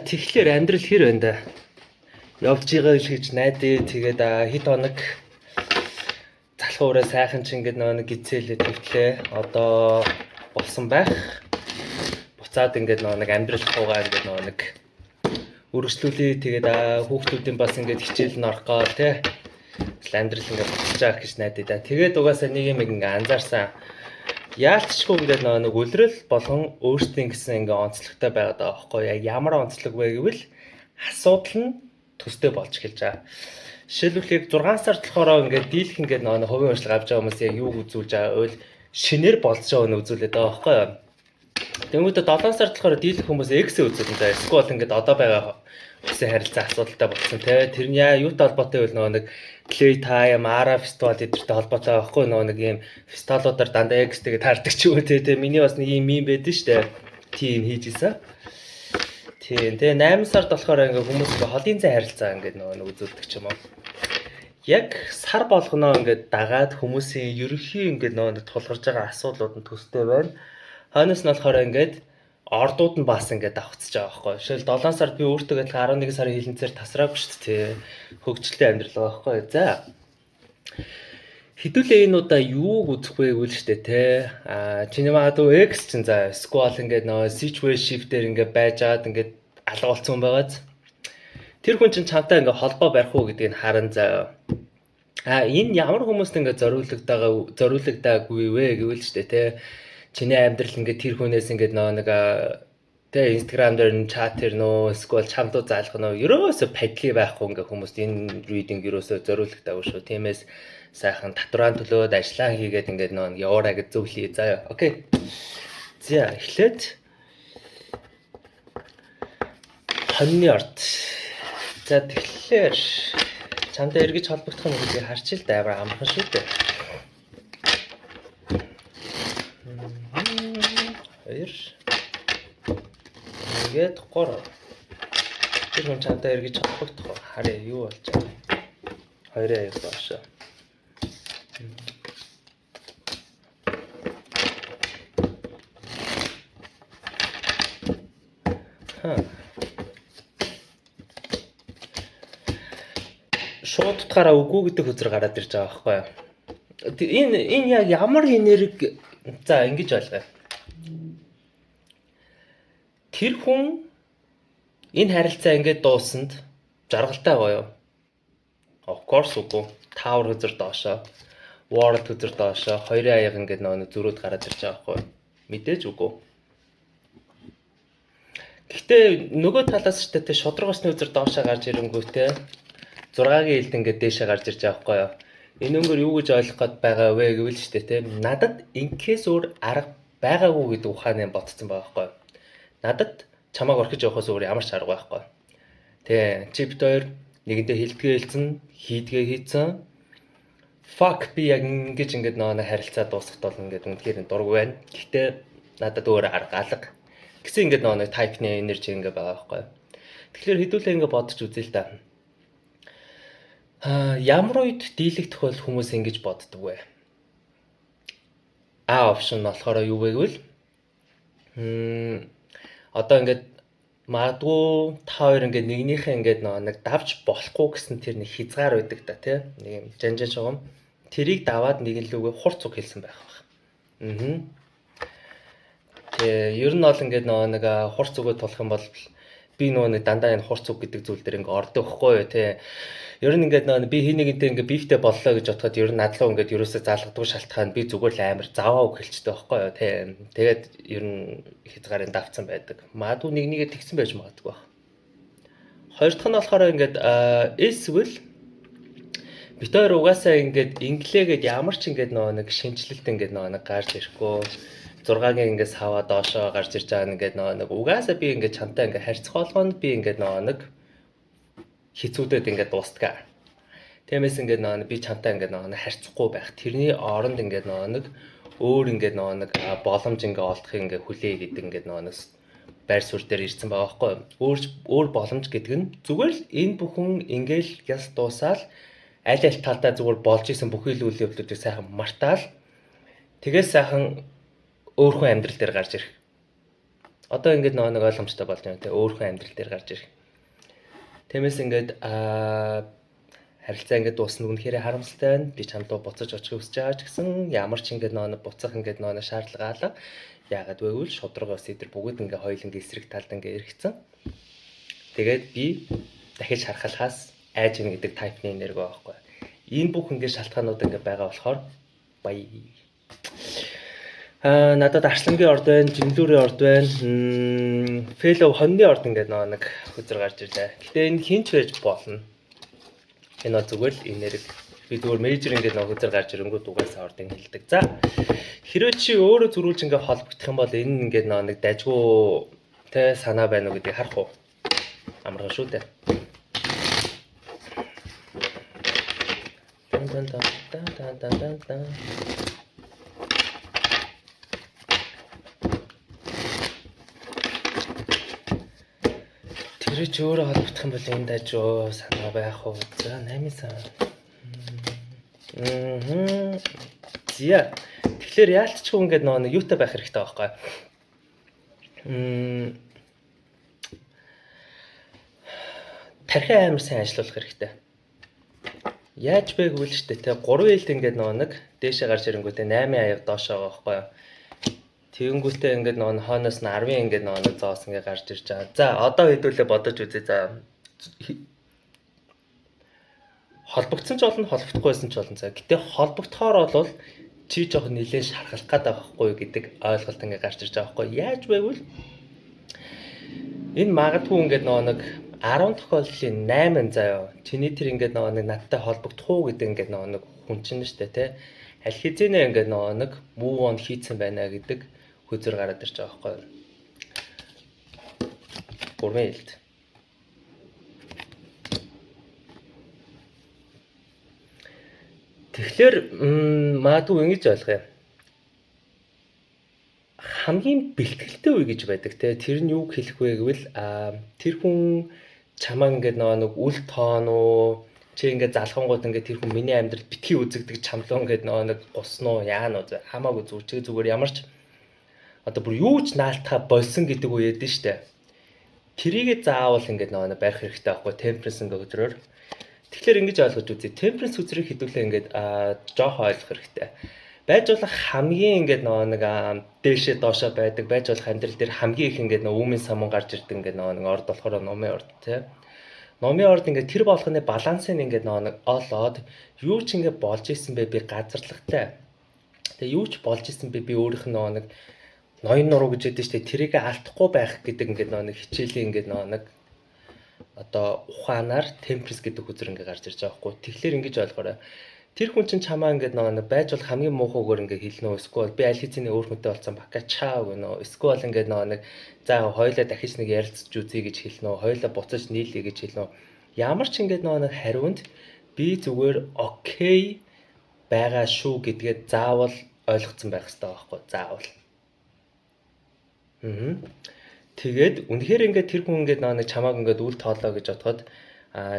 Тэгэхээр амьдрал хэр байна да? Явж байгаа л гэж найдаа тэгээд хэд хоног залхуураа сайхан ч ингээд нэг гизээлээ төвтлээ. Одоо болсон байх. Буцаад ингээд нэг амьдрал хуугаа ингээд нэг өргөжлүүлээ. Тэгээд хүүхдүүдийн бас ингээд хичээл нь орох гоо тий. Амьдрал ингээд болчихж байгаа гэж найдаа да. Тэгээд угаасаа нэг юм ингээд анзаарсан. Яалтчгүй ингээд нэг үлрэл болгон өөрсдийн гэсэн ингээ онцлогтой байгаад байгаа байхгүй яг ямар онцлог вэ гэвэл асуудал нь төстэй болж эхэлж байгаа. Жишээлбэл яг 6 сард болохоор ингээд дийлэх ингээд нэг хувийн урьдчилан авч байгаа хүмүүс яг юуг үзүүлж байгаа вэ? Шинээр болж байгаа нь үзүүлээд байгаа байхгүй юу? Тэнгүүдээ 7 сард болохоор дийлэх хүмүүс X-ээ үзүүлэн заа. Эсвэл ингээд одоо байгаа үсэн харилцаа асуудалтай болсон те. Тэр нь юутай холбоотой вэ нэг Playtime, Ara фестивал эдэртэй холбоотой байхгүй нэг юм фестивалуудаар дандаа X тэгээд таардаг ч үгүй те. Миний бас нэг юм байдэн штэ. Тийм хийж исэн. Тийм. Тэгээ 8 сард болохоор ингээ хүмүүс холын зай харилцаа ингээ нэг үзүүлдэг ч юм уу. Яг сар болгоно ингээ дагаад хүмүүсийн ерөнхий ингээ нэг тулгарч байгаа асуудлууд нь төстэй байна. Хойноос нь болохоор ингээд ордууд нь бас ингээд давхцаж байгаа байхгүй. Жишээл 7 сард би өөртөө адилхан 11 сарын хилэнцээр тасраагүй шүү дээ. Хөгжилтэй амьдрал байгаа байхгүй. За. Хэдүүлээ энэ удаа юуг үзэх вэ гэвэл шүү дээ те. Чиний магадгүй X чинь за Squall ингээд нөө Switch Shift-ээр ингээд байжгаад ингээд алга болсон хүн байгааз. Тэр хүн чинь чамтай ингээд холбоо барих уу гэдгийг харан заа. Энэ ямар хүмүүст ингээд зориулагдаагүй вэ гэвэл шүү дээ те. Чиний амьдрал ингээд тэр хүнээс ингээд нэг тэ Instagram дээр нь чатэр нөө эсвэл чамдуу заалах нөө ерөөсө падли байхгүй ингээд хүмүүст энэ reading ерөөсө зориулагдаагүй шүү. Тиймээс сайхан татвараа төлөөд ажиллаа хийгээд ингээд нөө яваарай гэж зөвлөе. За окей. За эхлээд хоньны орд. За тэгэхээр чамтай эргэж холбогдох юм гэдгийг харч ил да амар амархан шүү дээ. 2 ингээд 3 тэр хүн чамтай эргэж холбогдох харъя юу болж байгаа 2 аяг доош шууд утгаараа үгүй гэдэг хөзөр гараад ирж байгаа байхгүй юу энэ яг ямар энерги за ингэж ойлгоё тэр хүн энэ харилцаа ингээд дуусанд жаргалтай гоё. Of course үгүй. Tower хөзөр доошоо, World хөзөр доошоо 2 аяг ингээд нэг зөрүүд гараад ирж байгаа байхгүй. Мэдээж үгүй. Гэхдээ нөгөө талаас ч тэ шударгасны хөзөр доошоо гарч ирэнгүүтээ 6-гийн элд ингээд дээшээ гарч ирж байгаа байхгүй юу. Энэ өнгөр юу гэж ойлгох гээд байгаа вэ гэвэл ч тэ надад инкээс өөр арга байгаагүй гэдэг ухааны бодсон байгаа байхгүй юу. Надад чамааг орхиж явахаас өөр ямар ч арга байхгүй. Тэ чипт 2 нэгэндээ хилдгээ хэлсэн, хийдгээ хийцэн. Fuck би яг ингэж ингээд нэг харилцаа дуусгахт бол ингээд үнэхээр дург байна. Гэхдээ надад өөр арга алга. Гэсэн ингээд нэг type-ны energy ингээд байгаа байхгүй. Тэгэхээр хэдүүлээ ингээд бодож үзье л да. Ямар үед дийлэгдэх бол хүмүүс ингэж боддог вэ? Option болохоор юу вэ гэвэл одоо ингээд магадгүй та хоёр ингээд нэгнийхээ ингээд нэг давж болохгүй гэсэн тэр нэг хязгаар байдаг та тий нэг юм жанжин шугам тэрийг даваад нэг л үгээ хурц уг хэлсэн байх баг. Тэгээ ер нь бол ингээд нэг хурц үгээ тулах юм бол би нэг дандаа энэ хурц үг гэдэг зүйл дээр ингээд ордог байхгүй юу тий. Ер нь ингээд би хий нэгэнтэй ингээд бифтэй боллоо гэж бодоход ер нь надлаа ингээд ерөөсөө заалгадаг шалтгаан би зүгээр л амар заваа үг хэлчихдэг байхгүй юу тий. Тэгээд ер нь хязгаарын давцсан байдаг. Магадгүй нэгнийгээ тэгсэн байж магадгүй байна. Хоёр дахь нь болохоор ингээд эсвэл бит хоёр угаасаа ингээд инглигээд ямар ч ингээд нэг шинжилэлт ингээд нэг гарч ирэхгүй 6-гийн ингээд саваа доошоо гарч ирж байгаа ингээд нэг угаасаа би ингээд чамтай ингээд харьцах болгонд би ингээд нэг хизүүдэд ингээд дуустгаа. Тиймээс ингээд би чамтай ингээд харьцахгүй байх. Тэрний оронд ингээд нэг өөр ингээд нэг боломж ингээд олдохыг ингээд хүлээ гэдэг ингээд нэг байр суурь дээр ирсэн байгаа байхгүй. Өөр боломж гэдэг нь зүгээр л энэ бүхэн ингээл яс дуусаал аль талдаа зүгээр болж исэн бүхий л үйл явдлуудыг сайхан мартаал тэгээс сайхан өөр хүн амьдрал дээр гарч ирэх. Одоо ингээд нэг ойлгомжтой болж байна те өөрийнхөө амьдрал дээр гарч ирэх. Тиймээс ингээд харилцаа ингээд дуусна үнэхээр харамсалтай байна. Би чамд буцаж очихыг хүсэж байгаа ч гэсэн ямар ч ингээд нэг буцах ингээд нэг шаардлага алга. Яагаад гэвэл шудраг ус идэр бүгд ингээд хоёулангийн эсрэг талд ингээд эргэцэн. Тэгээд би дахиж харахаас айж ийн гэдэг тайпны энерги байхгүй. Энэ бүх ингээд шалтгаанууд ингээд байгаа болохоор баяа. Надад Арслангийн орд байна, Жимлүүрийн орд байна. Фэлов хоньны орд ингээд нэг хүзэр гарч ирлээ. Гэтэ энэ хинч байж болно. Энэ зүгээр л энерги. Би зүгээр мейжер ингээд нэг хүзэр гарч ирэнгүүт угаасаа ордын хэлдэг. За хэрвээ чи өөрөө зөрүүлж ингээд холбогдох юм бол энэ ингээд нэг дажгүй тэ санаа байна уу гэдгийг харах уу? Амархан шүү дээ. Дан. Тэр чи өөрөө холбогдох юм бол энэ дажгүй санаа байх уу? За 8 санаа. Зя. Тэгэхээр яалтчгүй ингээд нэг юутай байх хэрэгтэй байхгүй. Тархи амар сайн ажиллах хэрэгтэй. Яаж бэ гэвэл штэ те 3 ээлд ингээд нэг дээшээ гарч ирэнгүүтээ 8 аяга доош байгаа байхгүй. Тэгэнгүүтээ ингээд нэг хойноос нь 10 ингээд нэг зоос ингээд гарч ирж байгаа. За одоо хэдүүлээ бодож үзье. За холбогдсон ч болно, холбогдохгүйсэн ч болно. За гэтээ холбогдохоор бол чи жоох нилээн шархалах гэдэг байхгүй гэдэг ойлголт ингээд гарч ирж байгаа байхгүй. Яаж вэ гэвэл энэ магадгүй ингээд нэг 10 тохиолдлын 8 заяа. Чиний тэр ингээд нэг надтай холбогдох уу гэдэг ингээд нэг хүн чинь штэ тий. Аль хэзээ ингээд нэг move on хийцэн байна гэдэг хүзэр гараад ирж байгаа байхгүй. Гурван ээлд. Тэгэхээр магадгүй ингэж ойлгох юм. Хамгийн бэлтгэлтэй үе гэж байдаг те. Тэр нь юу хэлэх вэ гэвэл тэр хүн чамаа ингээд нэг үл тооноо чи ингээд залхангууд ингээд тэр хүн миний амьдрал битгий үзэгдэг чамлуу ингээд нэг гусноо яана уу хамаагүй зүгээр ямар ч одоо бүр юу ч наалтахаа болсон гэдэг үе ядэн штэ. Тэрийгэ заавал ингээд нэг барих хэрэгтэй байхгүй темперенс ингээд өдрөөр. Тэгэхээр ингэж ойлгож үзье. Темперенс үзрийг хэдүүлээ ингээд жоох ойлгох хэрэгтэй. Байж болох хамгийн ингээд нэг дээшээ доошоо байдаг байж болох амьдрал дээр хамгийн их ингээд үүмэн самун гарч ирдэг ингээд нэг орд болохоор номын орд тий. Номын орд ингээд тэр болгоны балансыг ингээд нэг олоод юу ч ингээд болж исэн бэ би газарлагтай. Тэгээ юу ч болж исэн бэ би өөрийнх нь нэг ноён нуруу гэж яддаг штэ тэрийг алдахгүй байх гэдэг ингээд нэг хичээлийн ингээд нэг одоо ухаанаар темперенс гэдэг хүзэр ингээд гарч ирж байгаа хгүй. Тэгэхээр ингэж ойлгоорой. Тэр хүн чинь чамаа ингээд нэг байж бол хамгийн муухайгаар ингээд хэлнэ үү эсвэл би аль хэзээ өөр хүнтэй болсон бака чаа гэнэ үү эсвэл ингээд нэг за хоёлаа дахиж нэг ярилцж үзье гэж хэлнэ үү хоёлаа буцаж нийлье гэж хэлнэ үү ямар ч ингээд нэг хариунд би зүгээр окей байгаа шүү гэдгээ заавал ойлгоцсон байх хэрэгтэй байхгүй заавал. Тэгээд үнэхээр ингээд тэр хүн ингээд нэг чамааг ингээд үл тоолоо гэж бодоход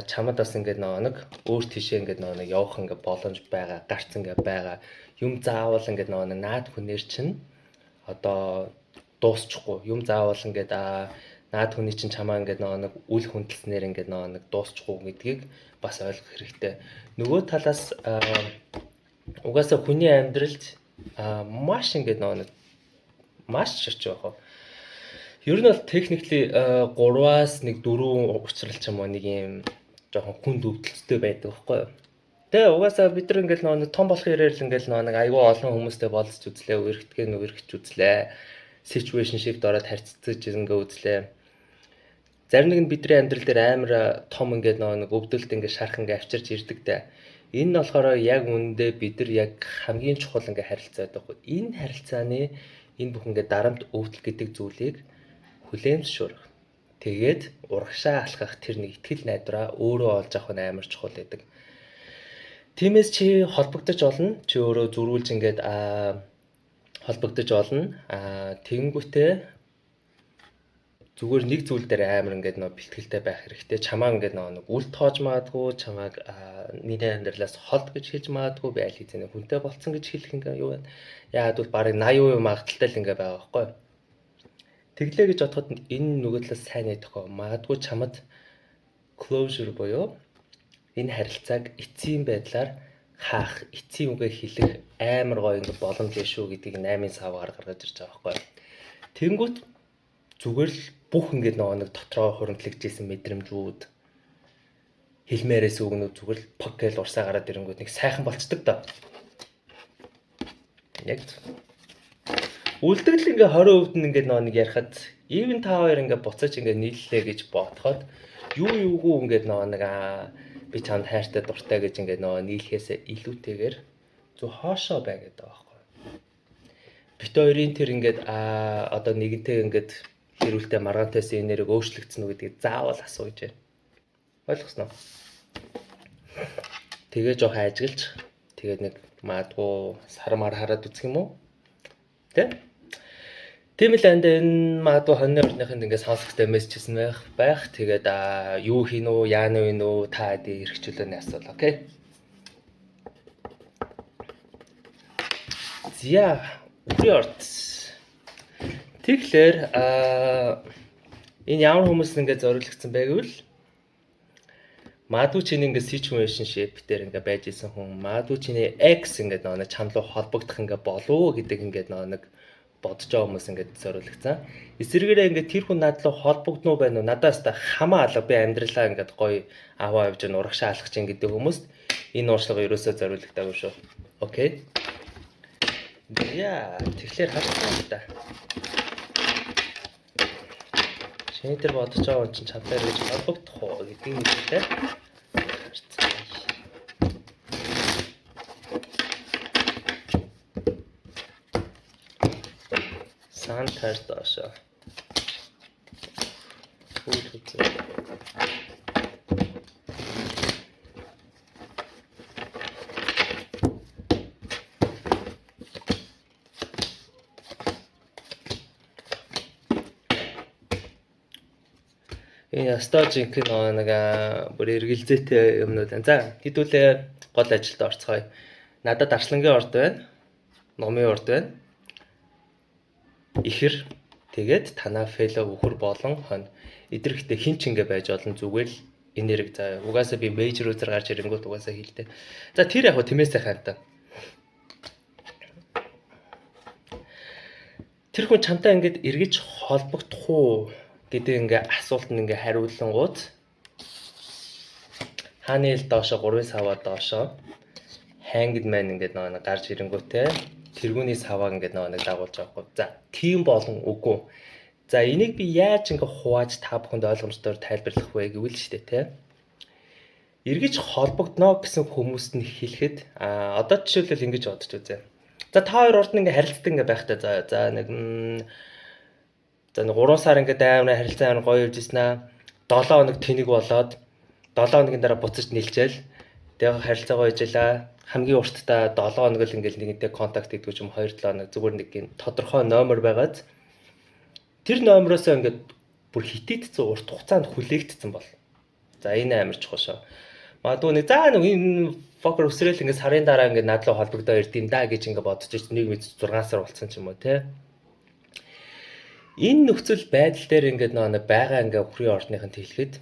чамд бас ингээд нэг өөр тийшээ ингээд нэг явах ингээд боломж байгаа, гарц ингээд байгаа. Юм заавал ингээд нэг наад хүнээр чинь одоо дуусчихгүй. Юм заавал ингээд наад хүний чинь чамаа ингээд нэг үл хүндэлснээр ингээд нэг дуусчихгүй гэдгийг бас ойлгох хэрэгтэй. Нөгөө талаас угаасаа хүний амьдралд маш ингээд нэг маш ширч байгаа. Ер нь бол техникли 3-аас 1 4 учрал ч юм уу нэг юм жоохон хүнд өвдөлттэй байдаг байхгүй юу. Тэгээ угаасаа бид нар ингээл нэг том болох ярээр л ингээл нэг аюу олон хүмүүстэй болцож үзлээ, үерхэж үзлээ. Situationship ороод харьцаж ингээ үзлээ. Зарим нэг нь бидний амьдрал дээр амар том ингээд нэг өвдөлт ингээ шарах ингээ авчирч ирдэг дээ. Энэ нь болохоор яг үүндээ бид нар яг хамгийн чухал ингээ харилцаад байхгүй. Энэ харилцааны энэ бүх ингээ дарамт өвдөл гэдэг зүйлийг хүлээн зөвшөөрөх. Тэгээд урагшаа алхах тэр нэг итгэл найдвараа өөрөө олж авах нь амар чухал байдаг. Тиймээс чи холбогдож олно. Чи өөрөө зөрүүлж ингээд холбогдож олно. Тэгэнгүүтээ зүгээр нэг зүйл дээр амар ингээд нөө бэлтгэлтэй байх хэрэгтэй. Чамаа ингээд нөө үл тоож маадгүй, чамааг миний амьдралаас холд гэж хэлж маадгүй, би аль хэзээ хүнтэй болцсон гэж хэлэх ингээ юу вэ? Яагаад бол барыг 80% магадaltaй л ингээ байгаа байхгүй юу? Тэглээ гэж бодоход энэ нөгөө талаас сайн нэтэх. Магадгүй чамд closure буюу энэ харилцааг эцсийн байдлаар хаах, эцсийн үгээ хэлэх амар гоё ингэ боломж юм шүү гэдгийг 8-ын савгаар гаргаж ирж байгаа байхгүй. Тэнгүүт зүгээр л бүх ингэ нэг дотроо хуримтлагжсэн мэдрэмжүүд хэлмээрээс үгнүүд зүгээр л пок гэж урсаа гараад ирэнгүүт нэг сайхан болцдог да. Яг үлдэгдэл ингээ 20% нь ингээ нэг ярихад even та хоёр ингээ буцаж ингээ нийллээ гэж бодоход юугүй ингээ нэг би чамд хайртай дуртай гэж ингээ нийлхээсээ илүүтэйгээр зөв хоошоо бай гэдэг байгаа байхгүй. Бит хоёрын тэр ингээ одоо нэгэнтэй ингээ хэрүүлтэй маргаантайс энэ нэрийг өөрчлөгдсөн үү гэдгийг заавал асууж байна. Ойлгосноо? Тэгээ жоох ажиглаж тэгээд нэг магадгүй сармаар хараад үзэх юм уу? Тэ? Тийм л энэ магадгүй хоньны орныхынд ингээд сонсохтой мессеж хийсэн байх. Тэгээд юу хийн үү, яана вэ нүү та хэдий хэрэгжүүлээний асуул, окей? Зя, үргэлт. Тэгэхээр энэ ямар хүмүүс ингээд зориулагдсан бэ гэвэл магадгүй чиний ингээд situationship дээр ингээд байж исэн хүн, магадгүй чиний ex ингээд нэг чамлуу холбогдох ингээд болов гэдэг ингээд нэг бодож байгаа хүмүүс ингээд зориулагдсан. Эсвэргээрээ ингээд тэр хүн надлуу холбогдно уу байна уу? Надаас та хамаа алга би амьдралаа ингээд гоё аваа явж урагшаа алхаж ин гэдэг хүмүүст энэ ууршлага ерөөсөө зориулагдаагүй шүү. Окей. Яа, тэгэхээр харсан та. Шинэ тэр бодож байгаа хүн чинь чамтай гэж холбогдох уу гэдгийг хэлээ. Сантар доошо. Энэ стажинг нэг бүр эргэлзээтэй юмнууд байна. За, хэдүүлээ гол ажилд орцгоё. Надад Арслангийн орд байна. Номын орд байна. Ихэр тэгээд танаа фэло өхөр болон хонь эдэрхтээ хин ч ингэ байж олон зүгээр л энерги заа. Угаасаа би мейжер үзэр гарч ирэнгүүт угаасаа хийлдэ. За тэр яг тэмээс хайхантай. Тэр хүн чамтай ингэж эргэж холбогдох уу гэдэг ингээ асуултанд ингээ хариулангууд хааны л доошо 3 саваа доошо хангд мэн ингээ нэг гарч ирэнгүүтээ тэргүүний саваа ингээ нэг дагуулж байгаа хгүй. За тийм болон үгүй. За энийг би яаж ингээ хувааж та бүхэнд ойлгомжтой тайлбарлах вэ гэвэл шүү дээ те. Эргэж холбогдно гэсэн хүмүүст нь хэлэхэд одоо жишээлбэл ингэж бодож үзье. За та хоёр урд нь ингээ харилцдаг ингээ байхтай за нэг 3 сар ингээд амар харилцаа амар гоё явж ирсэн аа. 7 хоног тэнэг болоод 7 хоногийн дараа буцаж нийлжээл. Тэгээ харилцаа гоё ижлаа. Хамгийн урттаа 7 хоног л ингээд нэгэнтэй контакт хийдэг юм 2-7 хоног зүгээр нэг юм тодорхой номер байгаад тэр номероос ингээд бүр хитэдсэн урт хугацаанд хүлээгдсэн бол. За энэ амар чухал шээ. Магадгүй нэг за нэг энэ фокер өсрөөл ингээд сарын дараа ингээд надлаа холбогдоо ирдэм да гэж ингээд бодож ирсэн нэг мэд 6 сар болсон ч юм уу те. Энэ нөхцөл байдал дээр ингээд нэг байгаа ингээ өхрийн ордныхын хэлэхэд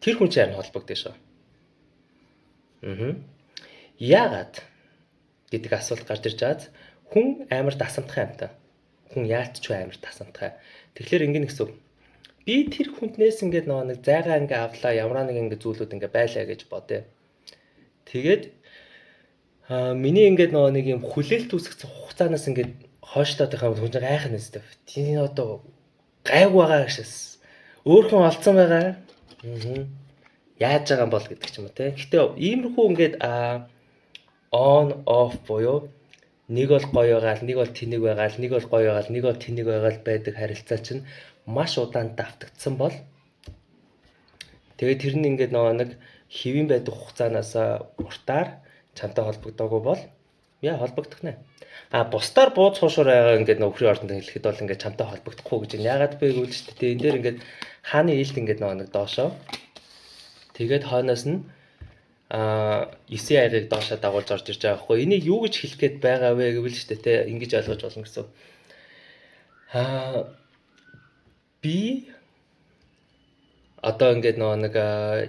тэр хүн чинь холбогдсон шүү. Яагаад гэдэг асуулт гарч ирж байгааз хүн амар дасамтгай юм та. Хүн яалт ч амар дасамтгай. Тэгэхээр ингэ нэгсв. Би тэр хүннээс ингээд нэг зайгаа ингээ авлаа, ямар нэг ингээ зүйлүүд ингээ байлаа гэж бодъё. Тэгээд миний ингээд нэг юм хүлээлт үүсгэх хугацаанаас ингээд хойшлоод байгаа хүн гайхах нэстэй. Тийм одоо гайг байгаа гэшээс өөр хүн олцсон байгаа. Яаж байгаа юм бол гэдэг ч юм уу те. Гэтэ иймэрхүү ингээд on off буюу нэг бол гоё байгаа, нэг бол тэнэг байгаа, нэг бол гоё байгаа, нэг бол тэнэг байгаа байдаг харилцаа чинь маш удаан давтагдсан бол тэгээд тэр нь ингээд нэг хэвэн байдаг хугацаанаас уртаар чамтай холбогдоогүй бол яа холбогдох нэ. Бусдаар бууз хуушуур байгаа ингээд нөхрийн ордонд хэлэхэд бол ингээд чамтай холбогдохгүй гэж байна. Яагаад бэ гэвэл шүү дээ. Энэ дээр ингээд хааны ээлд ингээд нэг доошоо. Тэгээд хойноос нь 9 айрыг доошоо дагуулж орж ирж байгаа хгүй. Энийг юу гэж хэлэх гээд байгаа вэ гэвэл шүү дээ. Тэ ингэж ойлгож болно гэсэн. би одоо ингээд нэг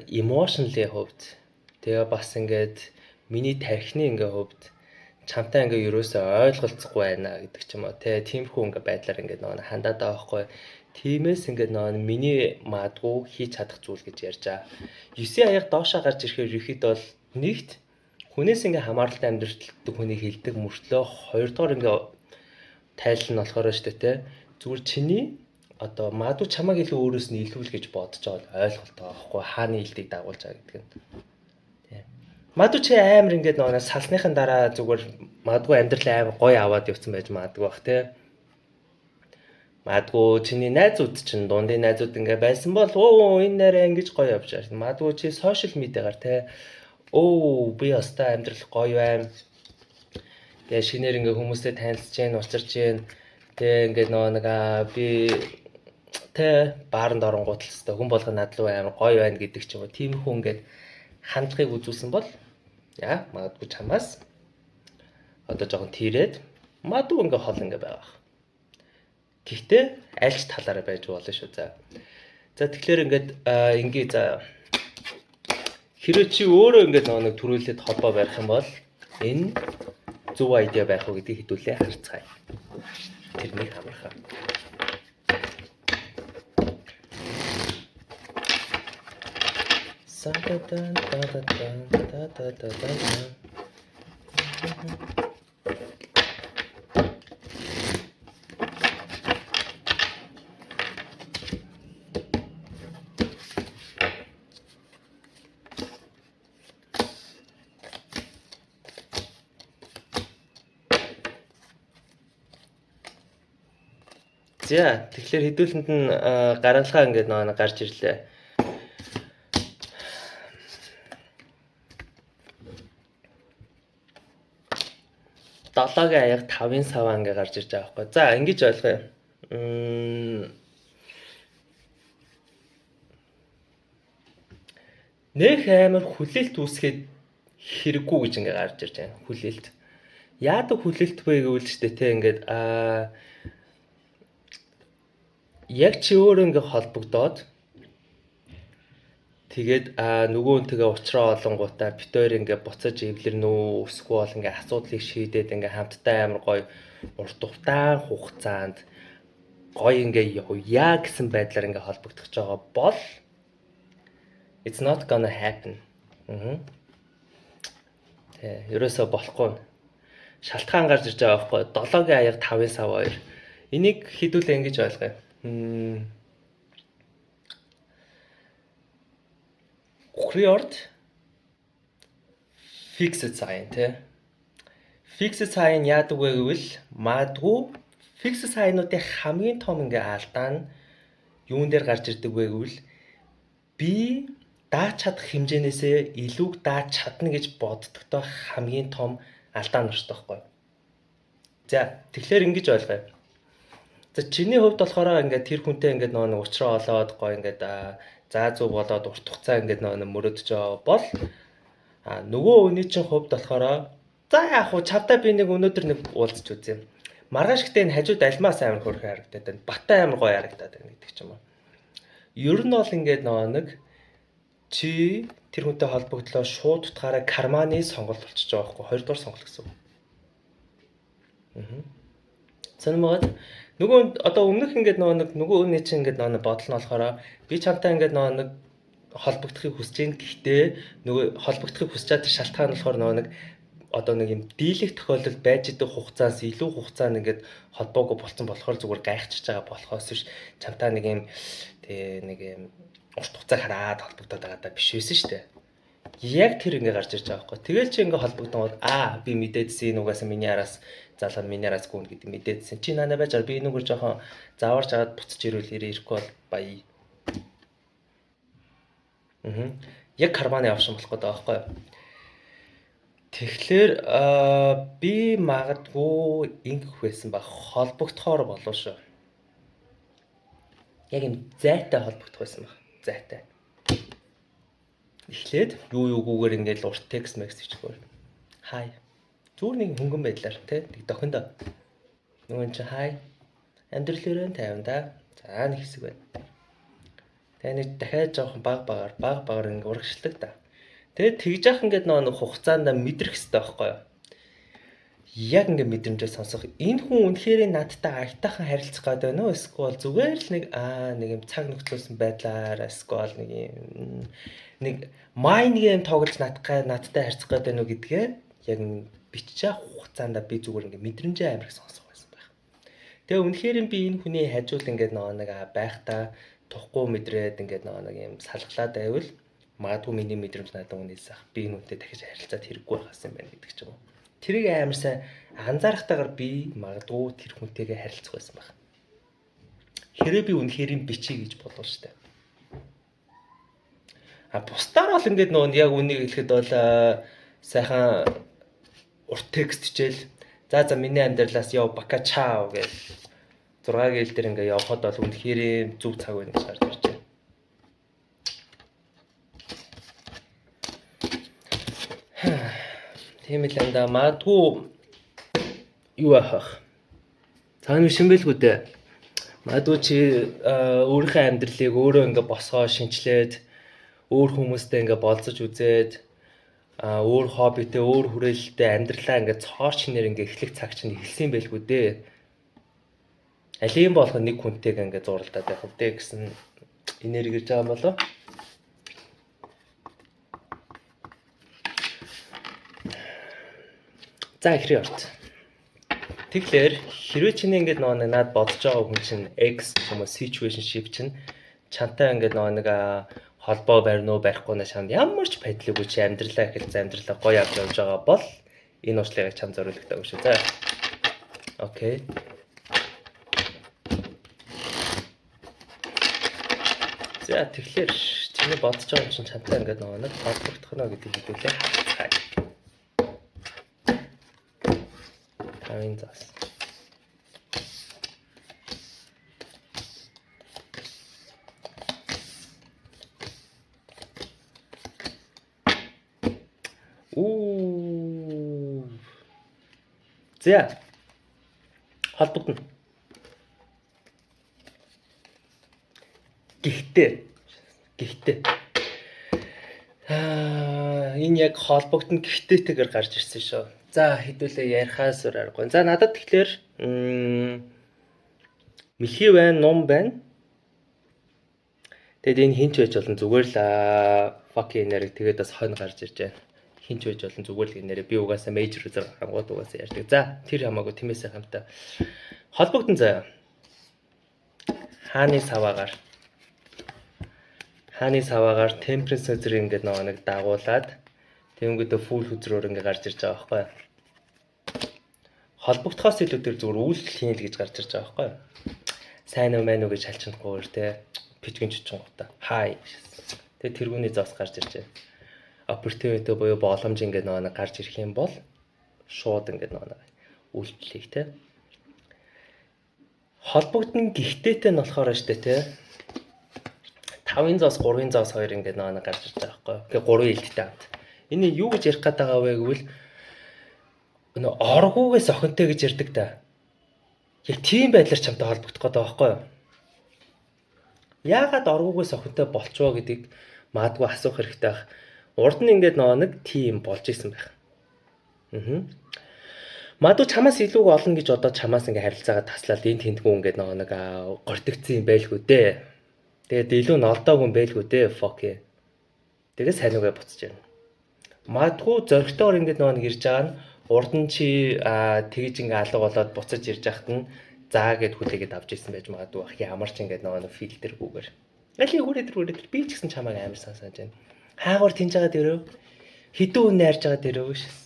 emotionally хувьд тэгээ бас ингээд миний тархины ингээд хувьд чамтай ингээд ерөөсөө ойлголцохгүй байна гэдэг ч юм уу тиймэрхүү ингээд байдлаар ингээд нэг хандаад байгаа байхгүй. Тиймээс ингээд нэг миний маадгүй хийж чадах зүйл гэж ярьж байгаа. 9 аяга доошоо гарч ирэхээр ерөөхдөө бол нэгт хүнээс ингээд хамааралтай амьдралтай хүний хилдэг мөртлөө хоёрдугаар ингээд тайлал нь болохоор шүү дээ зүгээр чиний одоо маадгүй чамайг илүү өөрөөс нь илүүл гэж бодож байгаа ойлголттой байхгүй хааны илтийг дагуулж байгаа гэдэг нь. Маадгүй чи амар ингээд нэг салсныхын дараа зүгээр маадгүй амьдрал амар гоё аваад явцсан байж маадгүй бах Маадгүй чиний найзууд чинь дундын найзууд ингээ байсан бол энэ нэрээ ингэж гоё явж байгаа. Маадгүй чи сошиал медиагаар би ястаа амьдрал гоё байна. Тэгээ шинээр ингээ хүмүүстэй танилцж гэн уулзарч гэн. Тэгээ ингээ нэг би бааранд оронгууд л хэвээр хүн болго над руу амар гоё байна гэдэг ч юм уу. Тиймэрхүү ингээд хандлагыг үзүүлсэн бол магадгүй чамаас одоо жоохон тийрээд магадгүй ингээ хол ингээ байгаа. Гэхдээ аль ч талаараа байж болно шүү. За тэгэхээр ингээд ингээ хэрэв чи өөрөө ингээд нэг төрүүлээд холбоо барих юм бол энэ зөв айдиа байх уу гэдгийг хэдүүлээ харцгаая. Тэрнийг хамрахаа. За тэгэхээр хэдүүлэнд нь гаргалгаа ингээд нэг гарч ирлээ. Долоогийн аяга 5-ын саваа ингээ гарч ирж байгаа байхгүй. За ингэж ойлгоё. Нэх амар хүлээлт үүсгээд хэрэггүй гэж ингээ гарч ирж байгаа. Хүлээлт. Яадаг хүлээлт вэ гэвэл ч ингээд яг чи өөрөө ингээ холбогдоод тэгээд нөгөө үнтэйгээ уулзраа олонгуудаа бит хоёр ингээ буцаж эвлэрнэ үү эсвэл бол ингээ асуудлыг шийдээд ингээ хамтдаа амар гоё урт удаан хугацаанд гоё ингээ явъя гэсэн байдлаар ингээ холбогдож байгаа бол it's not gonna happen. Ерөөсөө болохгүй. Шалтгаан гарч ирж байгаа байхгүй. 7-гийн аяга 5-ын сав 2. Энийг хэдүүлээ ингэж ойлгоё. Ухрыорд fixed sign Fixed sign яадаг вэ гэвэл магадгүй fixed sign-уудын хамгийн том ингээ алдаа нь юун дээр гарч ирдэг вэ гэвэл би дааж чадах хэмжээнээсээ илүүг дааж чадна гэж боддогтой хамгийн том алдаа нь шүү дээ. За тэгэхээр ингэж ойлгоё. За чиний хувьд болохоор ингээд тэр хүнтэй ингээд нэг уучраа олоод гоё ингээд заазуу болоод урт хугацаа ингээд нэг мөрөдөж байгаа бол нөгөө хүний чинь хувьд болохоор за яах вэ чавтаа би нэг өнөөдөр нэг уулзч үзье. Маргааш гэдэг энэ хажууд альмаас амар хөрхөө харагдаад байна. Баттай амар гоё харагдаад байна гэдэг ч юм уу. Ер нь бол ингээд нэг чи тэр хүнтэй холбогдлоо шууд утгаараа карманы сонголт болчихж байгаа байхгүй хоёрдугаар сонголт гэсэн үг. Санамаад нөгөө одоо өмнөх ингээд нөгөө хүний чинь ингээд бодол нь болохоор би чамтай ингээд нэг холбогдохыг хүсэж байна. Гэхдээ нөгөө холбогдохыг хүсэж байгаа шалтгаан нь болохоор нэг одоо нэг юм дийлэх тохиолдол байж идэг хугацаас илүү хугацаанд ингээд холбоогүй болсон болохоор зүгээр гайхчихж байгаа болохоос биш чамтай нэг юм нэг юм урт хугацаа хараад холбогдоод байгаа даа биш байсан шүү дээ. Яг тэр ингээ гарч ирж байгаа байхгүй. Тэгэл чи ингээ холбогдсон бол би мэдээдсэн угаасаа миний араас залуу миний араас гүн гэдэг мэдээдсэн. Чи нанаа байж би энүүгээр жоохон зааварч аваад буцаж ирвэл ирэхгүй бол баяа. Яг карманы авшин болох гэдэг байхгүй. Тэгэхээр би магадгүй ингэх байсан ба холбогдохоор болов шүү. Яг юм зайтай холбогдох байсан баг. Зайтай. Эхлээд юугүйгээр ингээд урт текст хийчихвэр. Хай. Зүгээр нэг хөнгөн байдлаар дохиндоо. Нөгөө чи хай. Амьдрал өрөө 50 да. За нэг хэсэг байна. Тэгээ нэг дахиад жоохон багаар ингээ урагшилдаг та. Тэгээд тэгж яах ингээд нэг хугацаанд мэдрэх хэрэгтэй байхгүй юу? Яг ингээ мэдрэмжээ сонсох. Энэ хүн үнэхээр надтай аятайхан харилцах гээд байна уу? Эсвэл зүгээр л нэг юм цаг нөхцөлсөн байдлаар эсвэл нэг mind game тоглож надтай харилцах гээд байна уу гэдгээ яг бичиж хугацаанд би зүгээр ингээ мэдрэмжээ амар их сонсох байсан байх. Тэгээ үнэхээр би энэ хүний хажууд ингээд нэг байхдаа тухгүй мэдрээд ингээд нэг юм салглаад байвал магадгүй миний мэдрэмж надад үнээс ах би энэ үнтэй дахиж харилцаад хэрэггүй байхаас юм байна гэдэг ч юм уу. Тэрийг амар сайн анзаарахтайгаар би магадгүй тэр хүнтэйгээ харилцах байсан байх. Хэрэг би үнэхээр бичиж гэж бодлоо штэ. Бусдаар бол ингээд яг үнийг хэлэхэд бол сайхан урт текст хичээл. За миний амьдралаас яв бака чао гэж 6 гээл дээр ингээд явхад бол үнэхээр зүг цаг байна гэж гарч ирж байна. Тийм л анда магадгүй юу авах. Цаана шимбэлгүй дээ. Магадгүй чи өөрийнхөө амьдралыг өөрөө ингээ босгоо шинчлээд өөр хүмүүстэй ингээ болцож үзээд өөр хоббитэй, өөр хүрээлэлтэй амьдралаа ингээ цоор чинээр ингээ эхлэх цаг чинь эхэлсэн байлгүй дээ. Алийн болох нэг хүнтэйг ингээ зурлаад байх үү гэсэн энерги ирж байгаа болов. За ихрийн орт. Тэгэхээр хэрвээ чиний ингээд наад бодож байгаа хүн чинь X юм уу situationship чинь чантай ингээд нэг холбоо барина уу барихгүй нэ чамд ямар ч байдлаагүй чи амьдралаа эхэлсэн амьдралаа гоё авч явж байгаа бол энэ уучлалыг чам зориулдаг шүү. За. Окей. За тэгэхээр чиний бодож байгаа хүн чинь чантай ингээд нэг холбогдох нь гэдэг хэлүүлээ. Тавин зас. За. Холбогдно. Гэхдээ энэ яг холбогдно гэхдээ гарч ирсэн шүү. За хэдүүлээ ярихаас аргагүй. За надад тэгэхээр мэлхий байна, ном байна. Тэгэд энэ хинч байж болно зүгээр л fucking нэрийг тэгээд бас хойно гарч ирж байна. Хинч байж болно зүгээр л нэрээ би угаасаа major үзэр хангууд угаасаа ярьдаг. За тэр хамаагүй тиймээсээ хамтаа холбогдсон заяа. Хааны саваагаар temperance үзэр ингээд нэг дагуулад тэнгүүдээ full хүзрөөр ингээд гарч ирж байгаа байхгүй юу? Холбогдохоос илүү тэр зүгээр үйлдэл хийн л гэж гарч ирж байгаа байхгүй юу? Сайн уу мань уу гэж шалччихгүй те пичгэн чичгэнгуйта. Хай. Тэгээ тэргүүний зоос гарч ирж байна. Opportunity буюу боломж ингээд нэг гарч ирэх юм бол шууд ингээд нэг үйлдэлийг те холбогдно гэхдээ нь болохоор штэ те 5-ын зоос 3-ын зоос 2 ингээд нэг гарч ирж байгаа байхгүй юу? Тэгээ 3 илттэй хамт. Энэ юу гэж ярих гээд байгаа вэ гэвэл нөө оргуугээс охинтой гэж ярьдаг та. Яг тийм байдлаар чамтай холбогдох гээд байгаа байхгүй юу? Яагаад оргуугээс охинтой болчихоо гэдгийг маадгүй асуух хэрэгтэй байх. Урд нь ингээд нэг тийм болж исэн байх. Маадгүй чамаас илүү олон гэж одоо чамаас ингээд харилцаагаа таслаад энэ тэндгүү ингээд нэг гортогцсон юм байлгүй дээ. Тэгээд илүү нь олдоогүй юм байлгүй дээ. Fuck. Тэгээд сайн угаа буцаж байна. Маадгүй зөргтөөр ингээд нэг ирж байгаа нь урд нь чи тэгж ингээд алга болоод буцаж ирж яхад нь заа гэд хүлээгээд авч ирсэн байж магадгүй бах. Ямар ч ингээд нэг фильтргүйгээр. Алийг хүрээд би ч гэсэн чамайг амар сонсож байна. Хаагуур тэнж байгаа дөрөө хідүү үнэ ярьж байгаа дөрөө шээс.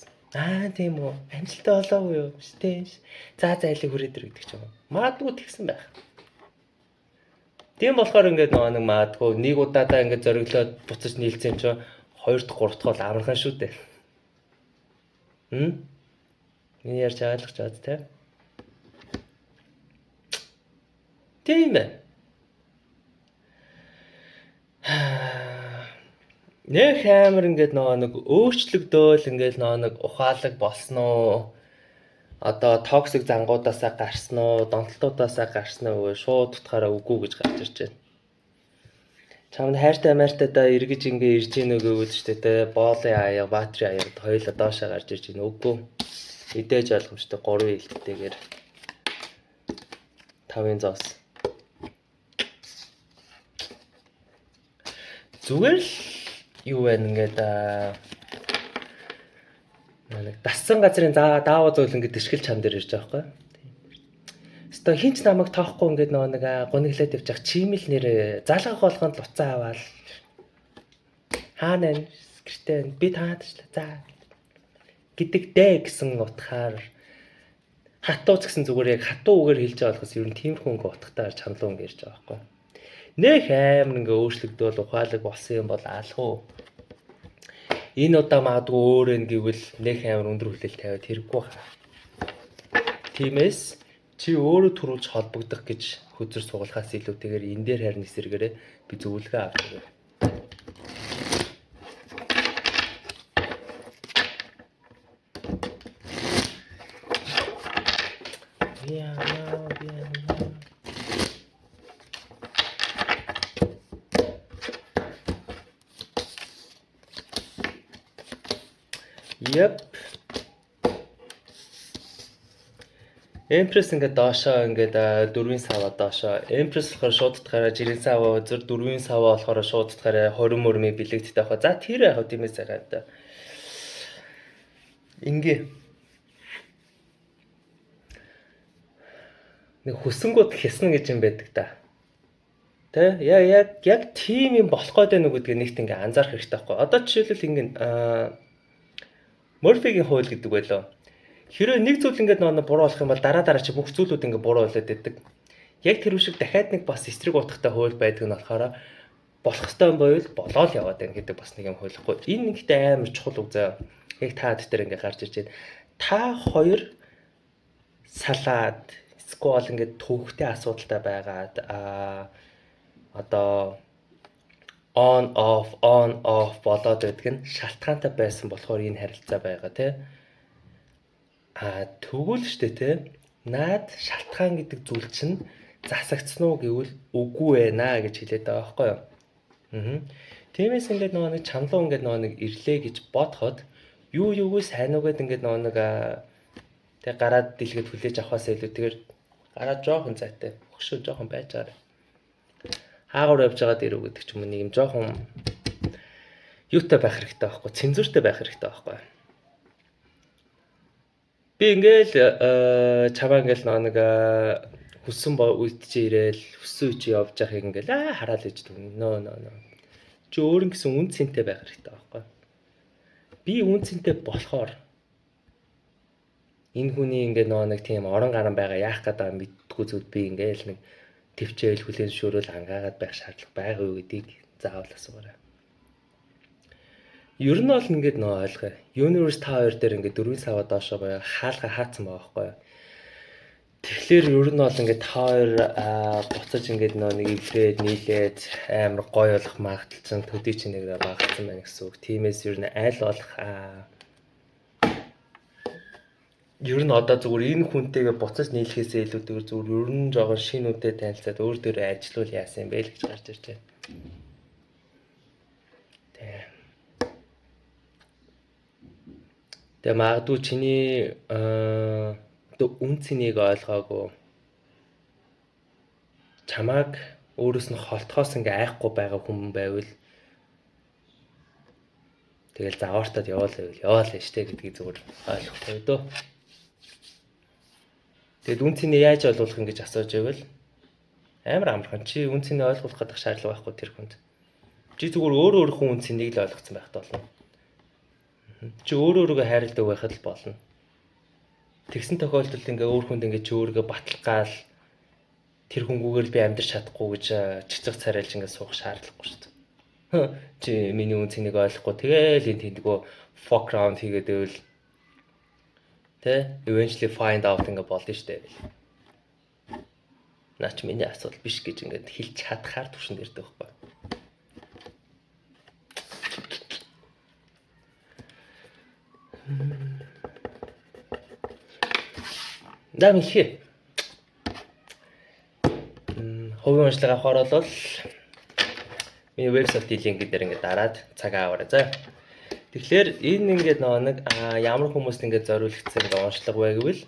Тийм үү. Амжилттай болоогүй юу? Штэ. За алийг хүрээд гэдэг ч юм уу. Магадгүй тэгсэн байх. Тийм болохоор ингээд нэг магадгүй нэг удаадаа ингээд зориглоод буцаж нийлцсэн юм чинь 2 дахь 3 дахь бол амархан шүү дээ. Миний ярьж ойлгож байгаа те. Тийм ээ. Нэг амар ингээд нэг өөрчлөгдөөл ингээд нэг ухаалаг болсноо Одоо токсик зангуудаасаа гарсан уу, донтолтуудаасаа гарсан уу шууд утгаараа үгүй гэж гарч ирж байна. Чамд хайртай мартайдаа эргэж ингээ ирж гинөө гэвэл ч тэ боолын аяа, батрын аяа хоёулаа доошоо гарч ирж гин үгүй. Мэдээж ойлгомжтой 3 хилттэйгээр 5-ын зоос. Зүгээр л юу байна ингээд нэг дассан газрын даавуу зөөл ингээд ишгэл чам дээр ирж байгаа байхгүй. Өстой хинч намайг тоохгүй ингээд нэг гониглаад явж байгаа чимэл нэр залгах болгонд луцаа аваад хаана гэртээ би таадчлаа за гэдэгтэй гэсэн утгаар хатууц гэсэн зүгээр яг хатуу үгээр хэлж байгаа болохоос ер нь тиймэрхүү ингээ утгатай чанлуу ингээ ирж байгаа байхгүй. Нэх амар ингээ өөрчлөгдөөл ухаалаг болсон юм бол алах уу. Энэ удаа магадгүй өөрөө гэвэл нэх амар өндөр хүлээлт тавиад хэрэггүй хаа. Тиймээс чи өөрөө төрүүлж холбогдох гэж хөзөр сугалахаас илүүтэйгээр энэ дээр харин эсэргээрээ би зөвлөгөө авч байгаа. Yep. Empress ингээд доошоо ингээд 4-ийн саваа доошоо. Empress болохоор шууд утгаараа жирийн саваа зөв 4-ийн саваа болохоор шууд утгаараа 20 мөрмийн бэлэгдтэй авах. За тэр яг тиймээс байгаа да. Ингээ нэг хүсэнгүүд хясна гэж юм байдаг да. Тэ яг тийм юм болох гээд байна уу гэдгийг нэгт ингээ анзаарах хэрэгтэй байхгүй. Одоо жишээлбэл ингээ Морфигийн хууль гэдэг байлоо. Хэрэв нэг зүйл ингээд буруу болох юм бол дараа чи бүх зүйлүүд ингээд буруу болоод идэг. Яг тэр шиг дахиад нэг бас эсрэг утгатай хууль байдаг нь болохоор болох ёстой юм байвал болоод яваад байна гэдэг бас нэг юм хуулихгүй. Энэ нэгтэй амар чухал үг заяа. Яг та дээр ингээд гарч ирж байна. Та хоёр салаад сквал ингээд төвхтэй асуудалтай байгаад одоо on off болоод байдаг нь шалтгаантай байсан болохоор энэ харилцаа байгаа тий. Тэгвэл штэ тий. Наад шалтгаан гэдэг зүйл чинь засагдсан уу гэвэл үгүй байна гэж хэлээд байгаа байхгүй юу. Тиймээс ингээд нэг чамлуу ингээд нэг ирлээ гэж бодоход юугүй сайн уу гэд ингээд нэг тэг гараад дэлгэд хүлээж авахаас илүүтэйгээр гараад жоохон зайтай хөшөө жоохон байж байгаа. Хаагуур явж байгаа дэрүү гэдэг ч юм уу нэг юм жоохон юутай байх хэрэгтэй байхгүй, цензуртай байх хэрэгтэй байхгүй. Би ингээл чамаа ингээл нэг хүссэн үед чи ирээл хүссэн үе чи явж байхыг ингээл хараал ээж дүн. Нөө. Чи өөр ингэсэн үн цэнтэй байх хэрэгтэй байхгүй. Би үн цэнтэй болохоор энэ хүний ингээд нэг тийм орон гарan байгаа яах гэдэг мэдтгүү зүйл би ингээл нэг төвчээл хүлэн зөвшөөрөл ангаагаад байх шаардлага байгаа юу гэдгийг заавал асуугаарай. Ер нь бол ингээд ойлгоо. Universe Tower дээр ингээд 4 саваа доошоо гоё хаалга хаацсан байгаа байхгүй юу. Тэгэхээр ер нь бол ингээд Tower буцаж ингээд нэг ивлээд нийлээд амар гоё болох магадaltaй төдий чинь нэг багтсан байна гэсэн үг. Тиймээс ер нь аль болох ер нь одоо зүгээр энэ хүнтэйгээ буцаж нийлэхээсээ илүүтэйгээр зүгээр ер нь жоохон шинэ үедээ танилцаад өөр дөрөө ажиллавал яасан юм бэ л гэж гарч ирж байна. Тэгээ магадгүй чиний үн цэнийг ойлгоогүй чамааг өөрөөс нь холтохоос ингээ айхгүй байгаа хүн байвал тэгэл заваартаад яваал штэ гэдгийг зүгээр ойлгохгүй дөө. Тэгэд үн цэнийг яаж ойлгох юм гэж асууж байвал амар амархан чи үн цэнийг ойлгох гэдэг шаардлага байхгүй тэр хүнд. Чи зүгээр өөрөө хүн үн цэнийг л ойлгоцсон байх болно. Чи өөрөөгөө хайрладаг байхад л болно. Тэгсэн тохиолдолд ингээ өөр хүнд ингээ чи өөрийгөө баталгаал тэр хүнгүүгээр би амьдрч чадахгүй гэж чичиг царайлж ингээ суух шаардлагагүй шүү дээ. Чи миний үн цэнийг ойлгохгүй тэгэл энэ тэндгөө fuck around хийгээд байвал тэ eventually find out ингээ болно шүү дээ. Наач миний асуудал биш гэж ингээ хэлж чадхаар түвшинд ирдэг байхгүй. За мэлхий. Хувийн уншлага авахаар бол миний вебсайтын линк дээр ингээд дараад цагаа аваарай. За. Тэгэхээр энэ ингээд нэг ямар хүмүүст ингээд зориулагдсан ингээд уншлага вэ гэвэл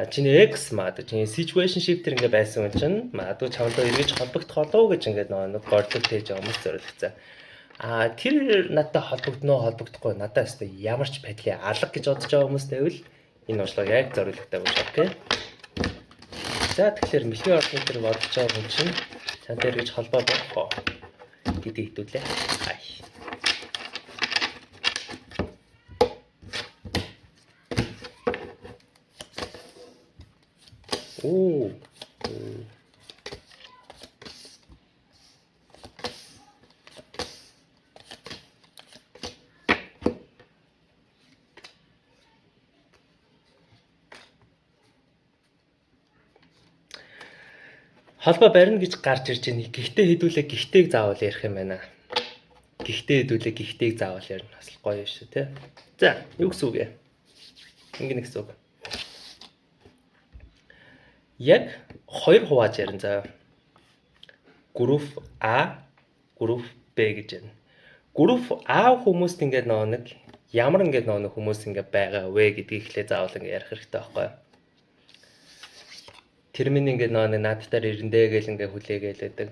чиний X магадгүй чиний situationship тэр ингээд байсан юм чинь магадгүй чамдаа эргэж холбогдох болов гэж ингээд нэг гордлог хийж байгаа хүмүүс зориулагдсан. Тэр надтай холбогдно холбогдохгүй надад өстой ямар ч байдлын алга гэж бодож байгаа хүмүүс байвал энэ уншлага яг зориулагдаагүй шүү, окей. За тэгэхээр мэлхий орны тэр бодож байгаа хүн чинь чантай эргэж холбоо болохоо гэдгийг хэдүүлээ. Оо. Холбоо барина гэж гарч ирж байна. Гэхдээ хэдүүлээ гихтэйг заавал ярих юм байна. Гихтээ хэдүүлээ гихтэйг заавал ярина. Бас гоё шүү, тий. За, юу гэсэн үг вэ? Ингэнэ гэсэн үг. Яг хоёр хувааж ярина заа. Групп А, групп Б гэж байна. Групп А хүмүүст ингээд нэг ямар ингээд нэг хүмүүс ингээд байгаа вэ гэдгийг ихлэ заавал ингээд ярих хэрэгтэй байхгүй юу? Тэр минь ингээд наадтаар ирэндээ гэл ингээд хүлээгээл байдаг.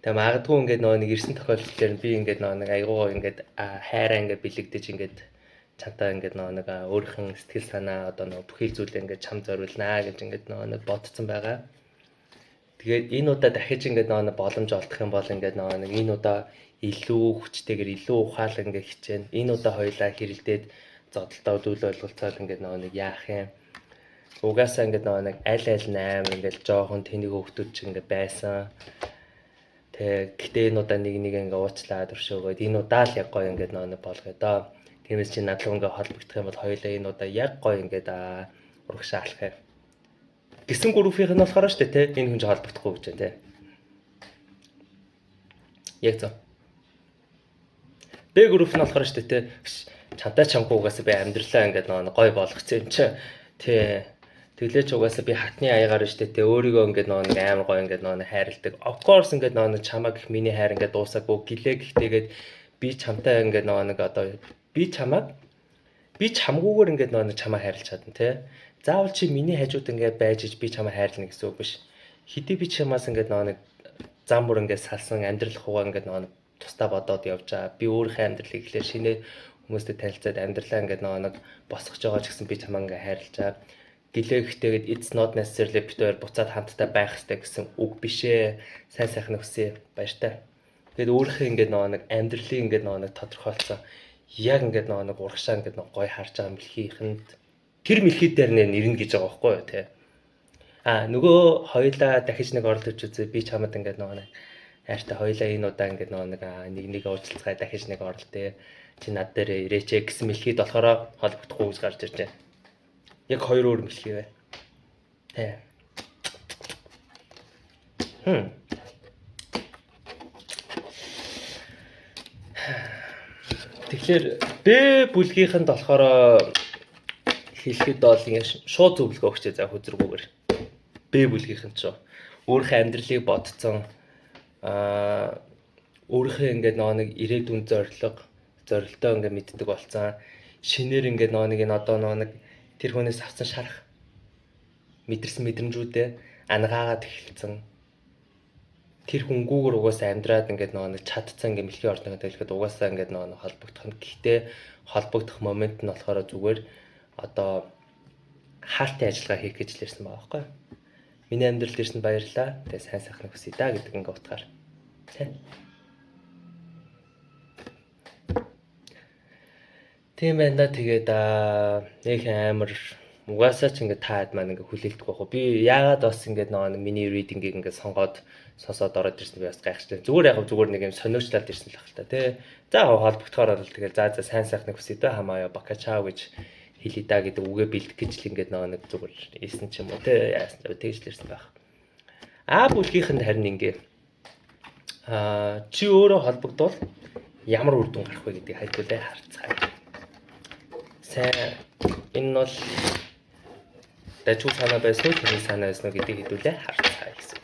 Тэгээ магадгүй ингээд нэг ирсэн тохиолдолд би ингээд нэг айгуугаа ингээд хайраа ингээд бэлэгдэж ингээд чамтай ингээд нэг өөрийнхөө сэтгэл санаа одоо бүхий зүйлээ ингээд чам зориулнаа гэж ингээд нэг бодсон байгаа. Тэгээд энэ удаа дахиж ингээд нэг боломж олдох юм бол ингээд нэг энэ удаа илүү хүчтэйгээр илүү ухаалаг ингээд хичээнэ. Энэ удаа хоёлаа хэрэлдээд зодолтой үйл ойлголцоод ингээд нэг яах юм. Угаасаа ингээд нэг аль 8 ингээд жоохон тэнийг хөвгтүүд ч ингээд байсан. Тэг гэтээ энэ удаа нэг ингээд уучлаад өршөөгөөд энэ удаа л яг гоё ингээд нэг болгоо доо. Тиймээс чи надлуу ингээд холбогдох юм бол хоёлаа энэ удаа яг гоё ингээд урагшаалах юм. Гисэн группийнх нь болохоор шүү дээ те энэ хүн ч холбогдохгүй гэж байна те. Яг зөв. Б групп нь болохоор шүү дээ те чамтай чамгүй угаасаа би амьдралаа ингээд нэг гоё болгоцсон юм чи. Тэ тэглээч угаасаа би хатны аягаар шүү дээ те өөрийгөө ингээд нэг амар гоё ингээд нэг хайрладаг. Of course ингээд нэг чамаа гэх миний хайр ингээд дуусаагүй гэлээ гэхтэйгээд би чамтай ингээд нэг одоо би чамгүйгээр ингээд нэг чамаа хайрлаж чадна те. Заавал чи миний хажууд ингээд байж би чамаа хайрлна гэсэн үг биш. Хэдий би чамаас ингээд нэг зам бүр ингээд салсан амьдрал хугаа ингээд нэг тусдаа бодоод явж байгаа. Би өөрийнхөө амьдралыг ихлээр шинэ хүмүүстэй танилцаад амьдралаа ингээд нэг босгож байгаа ч гэсэн би чамаа ингээд хайрлаж байгаа. Гэлээ гэхтэйгээд it's not necessarily бид хоёр буцаад хамтдаа байх хэрэгтэй гэсэн үг биш ээ. Сайн сайхан хүсье баяртай. Тэгээд өөрийнхөө ингээд нэг амьдралыг ингээд нэг тодорхойлсон яг ингээд нэг урагшаа ингээд гоё харж байгаа мэлхийхэнд тэр мэлхий дээр нэрнэ гэж байгаа байхгүй юу те. Нөгөө хоёлаа дахиж нэг оролдож үзээ би чамд ингээд нэг хайртай хоёлаа энэ удаа ингээд нэг уулзалцгаа дахиж нэг оролдъё. Чи над дээр ирээч гэсэн мэлхийд болохоор холбогдохгүй гэж гарч ирж байна. Яг хоёр өөр мэлхий бай. Тэ. Тэгэхээр Б бүлгийнхэнд болохоор хэлэхэд бол ингэ шууд зөвлөгөө өгчээ за хүзргүүгээр. Б бүлгийнхэн ч өөрийнхөө амьдралыг бодцсон өөрийнхөө ингээд нэг ирээдүйн зорилтоо ингээд мэддэг болсон. Шинээр ингээд нэг энэ одоо нэг тэр хүнээс авсан шарах мэдэрсэн мэдрэмжүүдээ ангаагаад эхэлсэн. Тэр хүнгүүгээр угаасаа амьдраад ингээд нэг чадцсан ингээд мэлхий ордонгоо хэлэхэд угаасаа ингээд нэг холбогдох нь. Гэхдээ холбогдох момент нь болохоор зүгээр одоо хаалтын ажиллагаа хийх гэж л ирсэн байгаа байхгүй. Миний амьдралд ирсэнд баярлалаа. Тэгээ сайн сайхан хүсье да гэдэг ингээд утгаар. Тийм байна да тэгээд нэг амар угаасаа ч ингээд таад маань ингээд хүлээлтгүй байх. Би яагаад бас ингээд нэг миний reading-ийг ингээд сонгоод сосоод ороод ирсэн би бас гайхчихсан. Зүгээр нэг юм сониучлаад ирсэн л баг л та тий. За холбогдохоор бол тэгээд за сайн сайхны хүсье да хамаа бакачаа гэж хэлий да гэдэг үгээ бэлдэх гэж л ингээд нэг зүгээр ийсэн ч юм уу тий. Яасан ч тэгж л ирсэн байх. Бүлгийнхэнд харин ингээ чи өөрөө холбогдвол ямар үр дүн гарах вэ гэдгийг хайдуулаа харцгаая. Сайн Энэ нь бол дажгүй санаа байсан уу, тэний санаа байсан уу гэдгийг хэдүүлээ харцгаая гэсэн.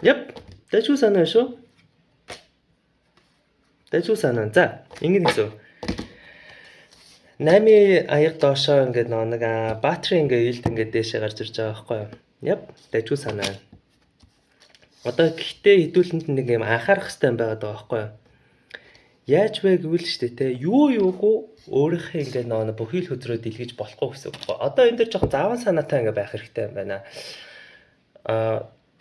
Яп, дажгүй санаа шүү. Дажгүй санаа. За, ингэж гэсэн. 8 аяг доошоо ингээд нэг батарей ингээд илт ингээд дээшээ гарч ирж байгаа байхгүй юу? Яп, дажгүй санаа. Одоо гэхдээ хэдүүлэнд нэг юм анхаарах хэрэгтэй юм байгаад байгаа байхгүй юу? Яаж вэ гэвэл штэ те юу юугүй өөрийнхөө ингээд нэг бүхий л хөдрөө дэлгэж болохгүй гэсэн үг байхгүй. Одоо энэ дэр жоохон заван санаатай ингээд байх хэрэгтэй юм байна.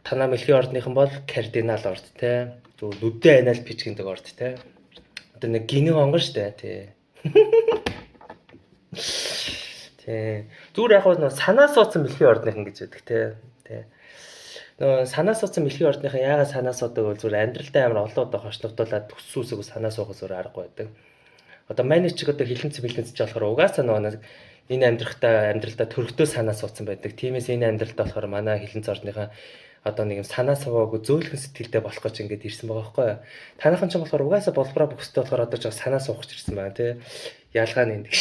Танаа мэлхийн ордныхан бол кардинал орд те. Зөв нүдэн анаал бичгэндэг орд те. Одоо нэг гинэн онгон штэ те. Тэ. Зүгээр яг нь санаа суудсан мэлхийн ордныхан гэж байдаг те. Тэ. Нөө санаа суудсан мэлхийн ордныхан яагаад санаа суудаг вэ? Зүгээр амьдралдаа амар олон удаа хошногдуулаад төссөөсөө санаа суух зүгээр аргагүй байдаг. Одоо манай чиг одоо хилэнц бэлэнцэж болохоор угаасаа нөгөө энэ амьдралдаа төрөлтөө санаа суудсан байдаг. Тиймээс энэ амьдралдаа болохоор манай хилэнц ордныхан одоо нэг юм санаа суваагүй зөөлхөн сэтгэлдээ болох гэж ингэж ирсэн байгаа байхгүй юу? Танайхан ч болохоор угаасаа болбороо бүхстэй болохоор одоо жоо санаа суух гэж ирсэн байна тий. Ялгаа нь энэ гэж.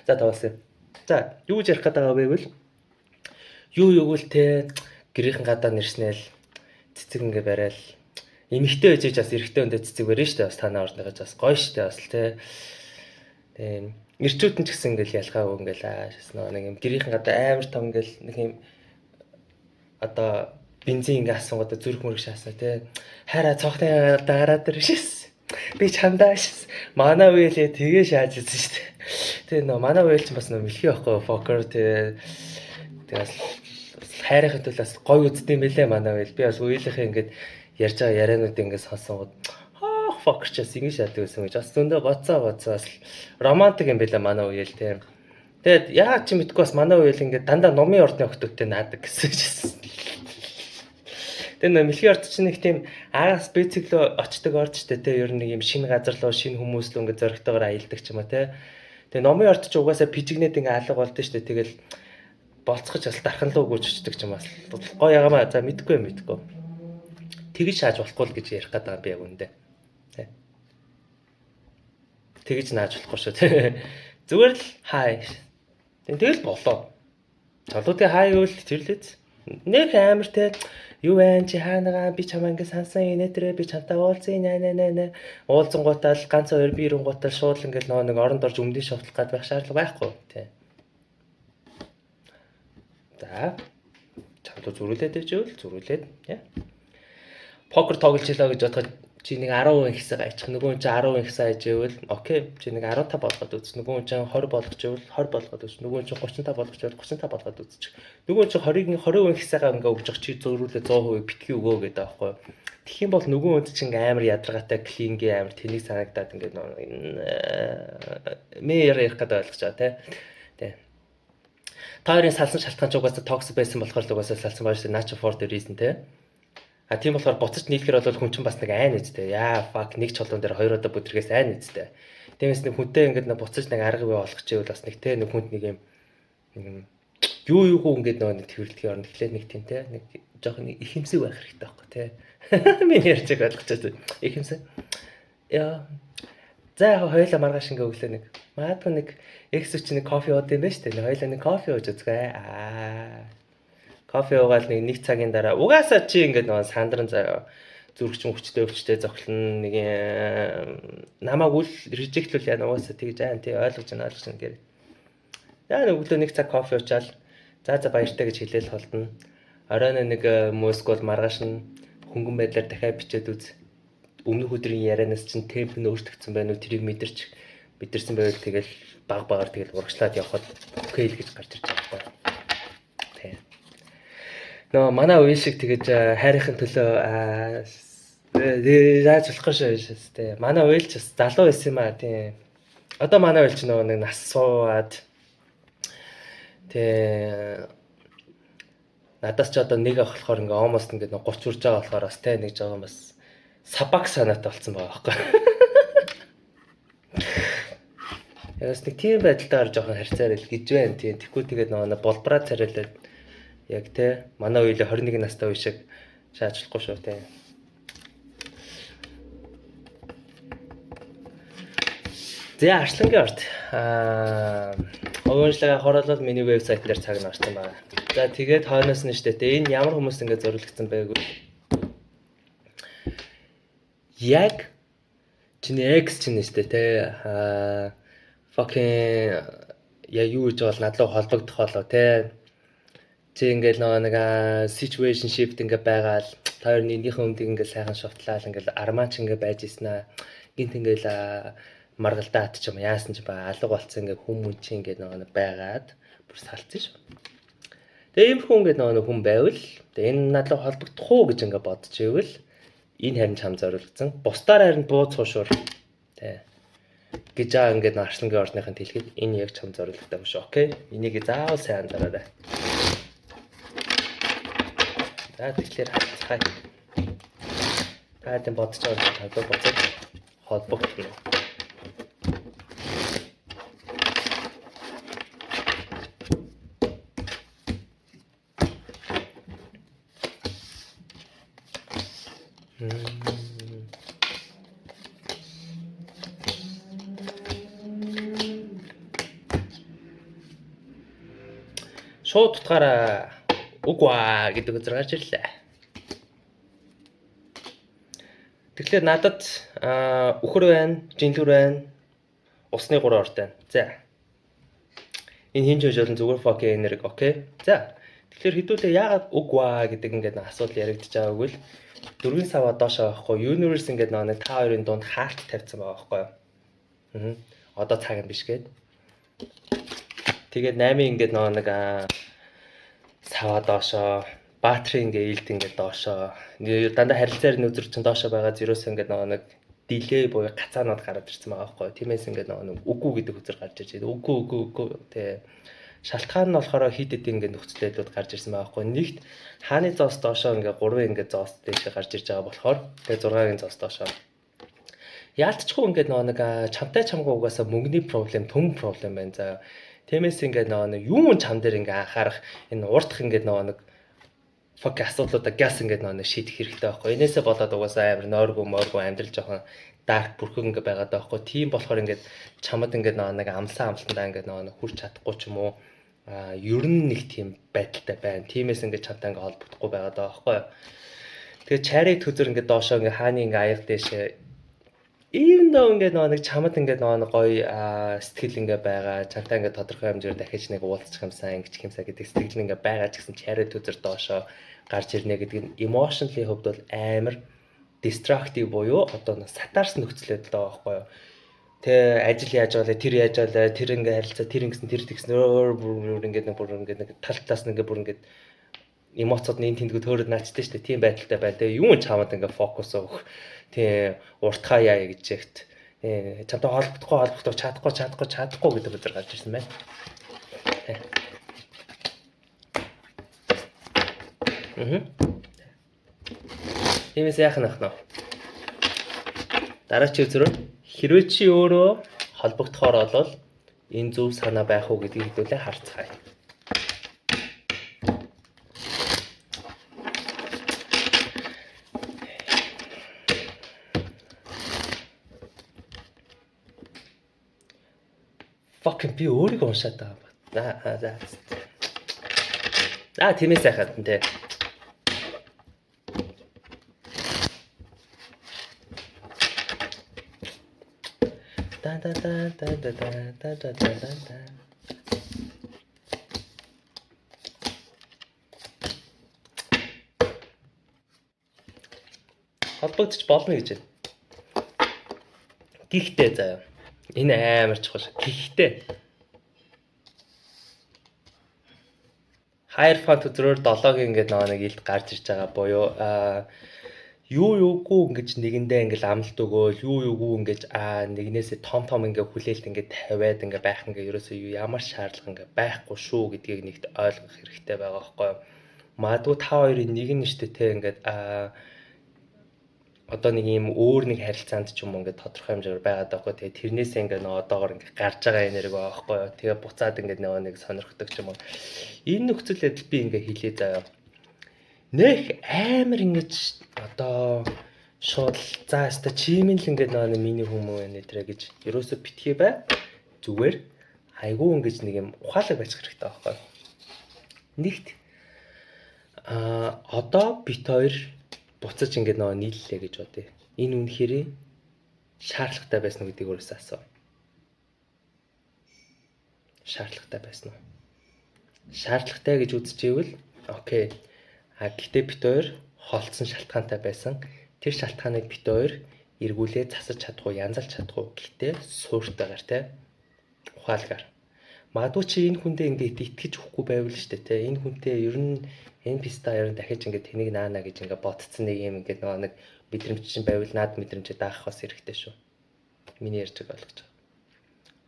За таваасаа. За, юу гэж ярих гэдэг байгаа вэ гэвэл юу юугэл те гэрийнхэн гадаа нэрснээл цэцэг ингээ барайл эмэгтэй ээжэж бас эрэгтэй өндөө цэцэг барина штэ бас танаа орныгаж бас гоё штэ бас л те. Тийм эрчүүд нь ч гэсэн ингээл ялгаагүй ингээл шаснаа нэг юм гэрийнхэн гадаа амар том ингээл нэг юм одоо бензин ингээ асуугаад зүрх мөрөг шаасаа те. Хараа цогтой дараад иршээс. Би чандаа шээс. Манай үеэлээ тгээ шааж ирсэн штэ. Тэгээ нөө манай үеэл ч бас нөө мэлхий байхгүй фокер те. Тэгээс хайрын төлөөс гой үздэм байлээ манай үеэл. Би бас үеийнхээ ингээд ярьж байгаа ярианууд ингээд сонсоод фокер ч бас ингэ шаадаг байсан гэж бас зөндөө гоцоо романтик юм байлаа манай үеэл те. Тэгээд яагаад ч мэдгүй бас манай үеэл ингээд дандаа номын ордны охтуудтай наадаг гэсэн чинь. Тэгээ нөө мэлхий орд чинь нэг тийм аагаас бэцэглөө очдог орд ч те ер нь нэг юм шинэ газар руу шинэ хүмүүс рүү ингээд зоригтойгоор аялдаг ч юм а те. Тэгээ номын орд ч угаасаа пижигнээд ингээ алга болдсон шүү дээ. Тэгэл болцохож бас дархан руу гүйчдэг ч юм бас гоё ягаамаа за мэдгүй. Тэгж шааж болохгүй л гэж ярих гэдэг юм би яг үндэ. Тэ. Тэгж нааж болохгүй шүү те. Зүгээр л хай. Тэгэл болоо. Чолоодын хай гэвэл тэрлээц. Нэг амар те юу вэ чи хаанагаа би чамаа ингээ сансан инээтрээ би чамтай уулзъя нэ. Уулзангуутаа л ганц хоёр биерэнгуутаа шууд ингээл нэг оронд орж өмнөд шовтлох гад байх шаардлага байхгүй тий. За чамд зүрүүлээд дэвжүүл зүрүүлээд тий. Покер тоглож илаа гэж бодоход чи нэг 10% хэсэг аячих нөгөө чи 10% хэсэг аяжээвэл окей чи нэг 15 болгоод үз нөгөө чи 20 болгож ивэл 20 болгоод үз нөгөө чи 35 болгож ивэл 35 болгоод үзчих нөгөө чи 20% хэсэгээ ингээ өгж чи зөөрүүлээ 100% битгий өгөө гэдэг аахгүй. Тэгэх юм бол нөгөө үнд чи ингээ амар ядаргаатай клингийн амар тэнийг санагдаад ингээ мээр ярих гэдэг ойлгож байгаа тий. Та хоёрын салсан шалтгаан ч угаасаа токс байсан болохоор л угаасаа салсан байж nature for the reason тий. Тийм болохоор буцаж нийлэхэр бол хүн чинь бас нэг айн үстэй. Яа fuck нэг чулуун дээр хоёр удаа бүдргээс айн үстэй. Тиймээс нэг хүнтэй ингээд нэг буцаж нэг арга бий болгох чивэл бас нэг те нэг хүнд нэг юм юу ингээд нэг тэрвэрлэхийн оронд эхлээд нэг тийм те нэг жоох нэг их хэмсэг байх хэрэгтэй байхгүй те. Миний ярьж байгаа ойлгож байна. Их хэмсэг. Яа. За яг хоёулаа маргааш ингээ өглөө нэг. Магадгүй нэг эксүч нэг кофе ууд юм байна шүү дээ. Хоёулаа нэг кофе ууж үзгээ. Кофе уугаал нэг цагийн дараа угаасаа чи ингээд нэг сандран заяа зүрхчин хүчтэй зохлон нэг намайг үл режектлүүл яа угаасаа тэгж аа тий ойлгож байна гэр. Яа нэг өглөө нэг цаг кофе уучаал за баяртай гэж хэлээл холдно. Оройн нэг мөскөл маргааш нь хөнгөн байдлаар дахиад бичээд үз. Өмнөх өдрийн ярианаас чинь темп нь өөрчлөгдсөн байна уу тэрийг мэдэрсэн байвал тэгэл багаар тэгэл урагшлаад явхад окей л гэж гарч ирж байгаа. Нөө манай үеийн шиг тэгэж хайрынхын төлөө яаж болох шүү дээ. Манай үеэл ч бас залуу байсан юм аа тийм. Одоо манай үеэл ч нэг нас суугаад тий надаас ч одоо нэг ах болохоор ингээ almost ингээ 30 хүрж байгаа болохоор бас тий нэг жоохон бас сабак санаатай болсон байгаа байхгүй. Ягс нэг тийм байдалтайгаар жоохон харьцаар л гэж байна тийм. Тэгэхгүй тэгээд нэг болбраа царайлаад яг те манай үеийн 21 настай үе шиг шаачлахгүй шүү те. За Арслангийн орд хөвөншлөгээ хороолол миний вебсайт дээр цаг нь орсон байна. За тэгээд хойноос нь штэ те энэ ямар хүмүүст ингэ зориулагдсан байг вэ? Яг чиний X чинь штэ те fucking яг юу гэж бол надлуу холбогдох болоо те. Чи ингээл нэг situationship ингээ байгаал хоёр нэгнийхээ өмдөг ингээ сайхан шовтлаал ингээл армаач ингээ байж ийснэ. Гинт ингээл маргалдаа атч юм яасан ч ба алга болцсон ингээ хүмүүс чи ингээ нэг байгаад бүр салцсан шүү. Тэгээ ийм хүн ингээ нэг хүн байвал тэгээ энэ надлуу холбогдох уу гэж ингээ бодож ивэл энэ харин чам зориулсан. Бусдаар харин бууцуушуур тий. Гэж ингээ Арслангийн ордныхын хэлэхэд энэ яг чам зориулсан юм шүү. Окей. Энийг заавал сайн анзаараарай. За тэгэхээр хацгай. Таадан бодож байгаа талбай боцоод холбогдно. Шууд утгаараа үгүй аа гэдэг үзэр гарч ирлээ. Тэгэхээр надад үхэр байна, жинлүр байна, усны 3 орд байна. За. Энэ хин ч болон зүгээр fucking энерги, окей. За. Тэгэхээр хэдүүлээ яагаад үгүй аа гэдэг ингээд асуудал яригдчихэж байгааг үл 4 саваа доош авахгүй universe ингээд нэг та хоёрын дунд хаалт тавьсан байгаа байхгүй юу? Одоо цаг юм биш гээд. Тэгээд 8 ингээд нэг саваа доошоо батаре ингээ илт ингээ доошоо дандаа харилцаар нүзэр чин доошоо байгаа зөрөөс ингээ нэг дилей буюу гацаанууд гараад ирсэн байгаа байхгүй. Тиймээс ингээ нэг үгүй гэдэг үзэр гарч ирж байна. Үгүй тий. Шалтгаан нь болохоор хит хит ингээ нөхцөлөдлүүд гарч ирсэн байгаа байхгүй. Нэгт хааны зоос доошоо ингээ 3 ингээ зоос дэше гарч ирж байгаа болохоор тэгээ 6-гийн зоос доошоо яалтчгүй ингээ нэг чамтай чамгүй угаасаа мөнгөний проблем, төмөн проблем байна. За тиймээс ингээ нэг юун чам дээр ингээ анхаарах энэ урдах ингээ нэг фок асуудлуудаа газ ингээ нэг шийдэх хэрэгтэй байхгүй. Энээсээ болоод угаасаа амар нойргүй моргүй амьдрал жоохон дарк бүрхэг ингээ байгаад байгаа байхгүй. Тийм болохоор ингээ чамд ингээ нэг амлсан амлтандаа ингээ нэг хүрч чадахгүй ч юм уу ер нь нэг тийм байдалтай байна. Тиймээс ингээ чамтай ингээ холбогдохгүй байгаад байгаа байхгүй. Тэгээ чариг төзөр ингээ доошоо ингээ хааны ингээ аяг дэше ийм нэг нэг чамд ингээ нэг гоё сэтгэл ингээ байгаа. Чамтай ингээ тодорхой хэмжээр дахиж нэг уулзчих юмсан ингээ хэмсаа гэдэг сэтгэл ингээ байгаа ч гэсэн чариг төзөр доошоо гарч ирнэ гэдэг нь emotionally хувьд бол амар destructive буюу одоо сатаарсан нөхцөлөд байгаа байхгүй юу. Тэ ажил яаж болоо тэр яаж болоо тэр ингээ харилцаа тэр ингэсэн тэр тэгсэн өөр ингээ нэг тал талаас нь ингээ бүр ингээ эмоцод нь тэндгүү төөрөд наачтай шүү дээ. Тийм байдалтай байна. Тэгээ юун чамд ингээ фокус өгөх. Тий уртхаа яа гэж ягт. Чамтай холбохгүй чадахгүй гэдэг үзэр гарч ирсэн байна. Тиймээс яах нь ахна. Дараагийн үзрөө хэрвээ чи өөрөө холбогдохоор бол энэ зөв санаа байх уу гэдгийг хэдүүлээ харцгаая. Fucking би өөрийгөө уншаад байгаа. За тиймээс яхад нэ. Холбогдож болно гэж байна. Гэхдээ заяа. Энэ амар чухал. Гэхдээ Hierophant өдрөөр 7-гийн ингээд нэг илд гарч ирж байгаа буюу юугүй ингэж нэгэндээ ингээл амлалт өгөөл юугүй ингэж нэгнээсээ том ингээд хүлээлт ингээд тавиад ингээд байх ингээд ерөөсөө ямар шаардлага ингээд байхгүй шүү гэдгийг нэгт ойлгох хэрэгтэй байгаа байхгүй юу. Магадгүй та хоёрын нэг нь штэ те ингээд одоо нэг юм өөр нэг харилцаанд ч юм уу ингээд тодорхой хэмжээгээр байгаад байгаа байхгүй. Тэгээ тэрнээсээ ингээд нөгөө одоогоор ингээд гарч байгаа энерги байгаа байхгүй. Тэгээ буцаад ингээд нөгөө нэг сонирхдаг ч юм уу. Энэ нөхцөл байдал би ингээд хэлээ заяа. Нэх амар ингэж одоо шууд за хаста чимэн л ингээд нөгөө миний хүмүүс байна нэ гэж ерөөсө битгий бай. Зүгээр айгүй ингэж нэг юм ухаалаг байж хэрэгтэй байхгүй. Нэгт одоо бит хоёр буцаж ингээд нөгөө нийллээ гэж бодъё. Энэ үнэхээр шаардлагатай байсан уу гэдгийг өөрөөсөө асуу. Шаардлагатай байсан уу? Шаардлагатай гэж үзчихвэл окей. Гэтээ бит хоёр холдсон шалтгаантай байсан. Тэр шалтгааныг бит хоёр эргүүлээд засаж чадахгүй, янзалж чадахгүй. Гэтээ сууртайгаар те ухаалгаар. Магадгүй чи энэ хүндээ ингээд итгэж өгөхгүй байвал штэ те. Энэ хүнтэй ер нь энэ писта ер нь дахиж ингээд тэнийг наана гэж ингээд ботцсон нэг юм ингээд нөгөө нэг мэдрэмж чинь байвал наад мэдрэмжээ даах бас хэрэгтэй шүү. Миний ярьж байгаа ойлгож байгаа.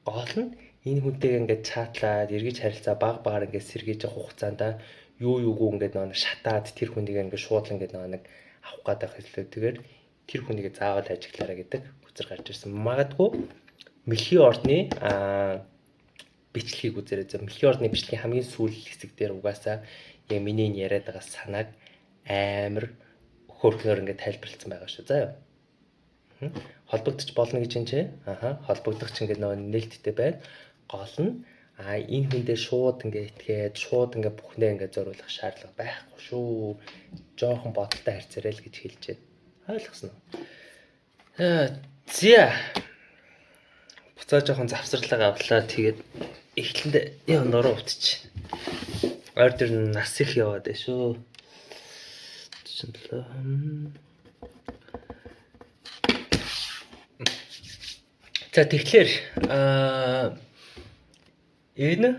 Гол нь энэ хүнтэйгээ ингээд чатлаад эргэж харилцаа баг багаар ингээд сэргийж явах хугацаанд юугүй ингээд нөгөө шатаад тэр хүнийг ингээд шууд ингээд нөгөө нэг авах гэдэг хэллээгээр тэр хүнийг заавал ажиглаарай гэдэг үзэр гарч ирсэн. Магадгүй мэлхий ордны бичлэгийг үзээрэй. За мэлхий ордны бичлэгийн хамгийн сүүлийн хэсэг дээр угаасаа яг миний яриад байгаа санааг амар хөөрхнөр ингээд тайлбарлсан байгаа шүү. За юу. Холбогдож болно гэж юм чи. Холбогдох ч ингээд нөгөө нээлттэй байна. Гол нь энэ хүндээ шууд ингээд итгээд шууд ингээд бүхнээ ингээд зориулах шаардлага байхгүй шүү. Жохон бодолтой харьцаарай л гэж хэлж байна. Ойлгосноо. Зя. Буцаа жохон завсарлага авлаа. Тэгээд эхлэндээ яа нороо утчих. Ордер нас их яваад байна шүү. За тэгэхээр энэ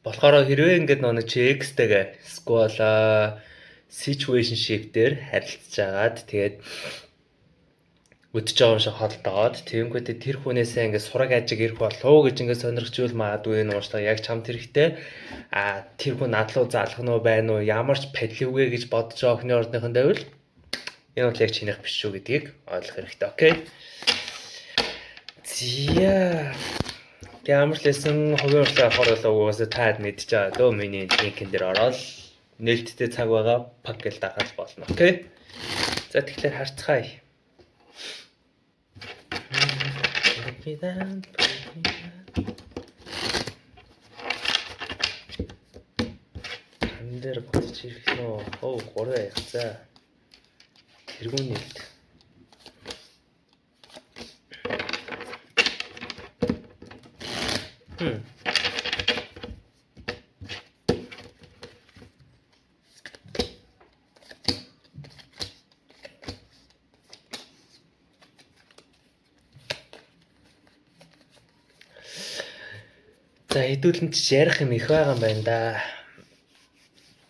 болохоор хэрвээ ингээд нэг X-тэйгээ сквала situationship дээр харилцаж агаад тэгээд өдөж байгаа юм шиг холдоод тэгэнгүүтээ тэр хүнээсээ ингээд сураг ажиг ирэх болов уу гэж ингээд сонирхжүүл магадгүй энэ уушлага яг чамд хэрэгтэй тэр хүн надлуу залах нь байна уу ямар ч педлүүгээ гэж бодож байгаа охины ордныхон байвал энэ бол яг чинийх биш шүү гэдгийг ойлгох хэрэгтэй. Окей. Зя ямар ч лсэн хувийн урлагийн авахар болов угаасаа таад мэдж байгаа дөө миний линкэн дээр ороод нээлттэй цаг байгаа пак гэл дагаад болно. Окей. За тэгэхээр харцгаая. Эндэр бодож ирэх нөө. Оо гороо яцаа. Тэргүүн нээлт. За хэдүүлэн ч ярих юм их байгаа юм байна да.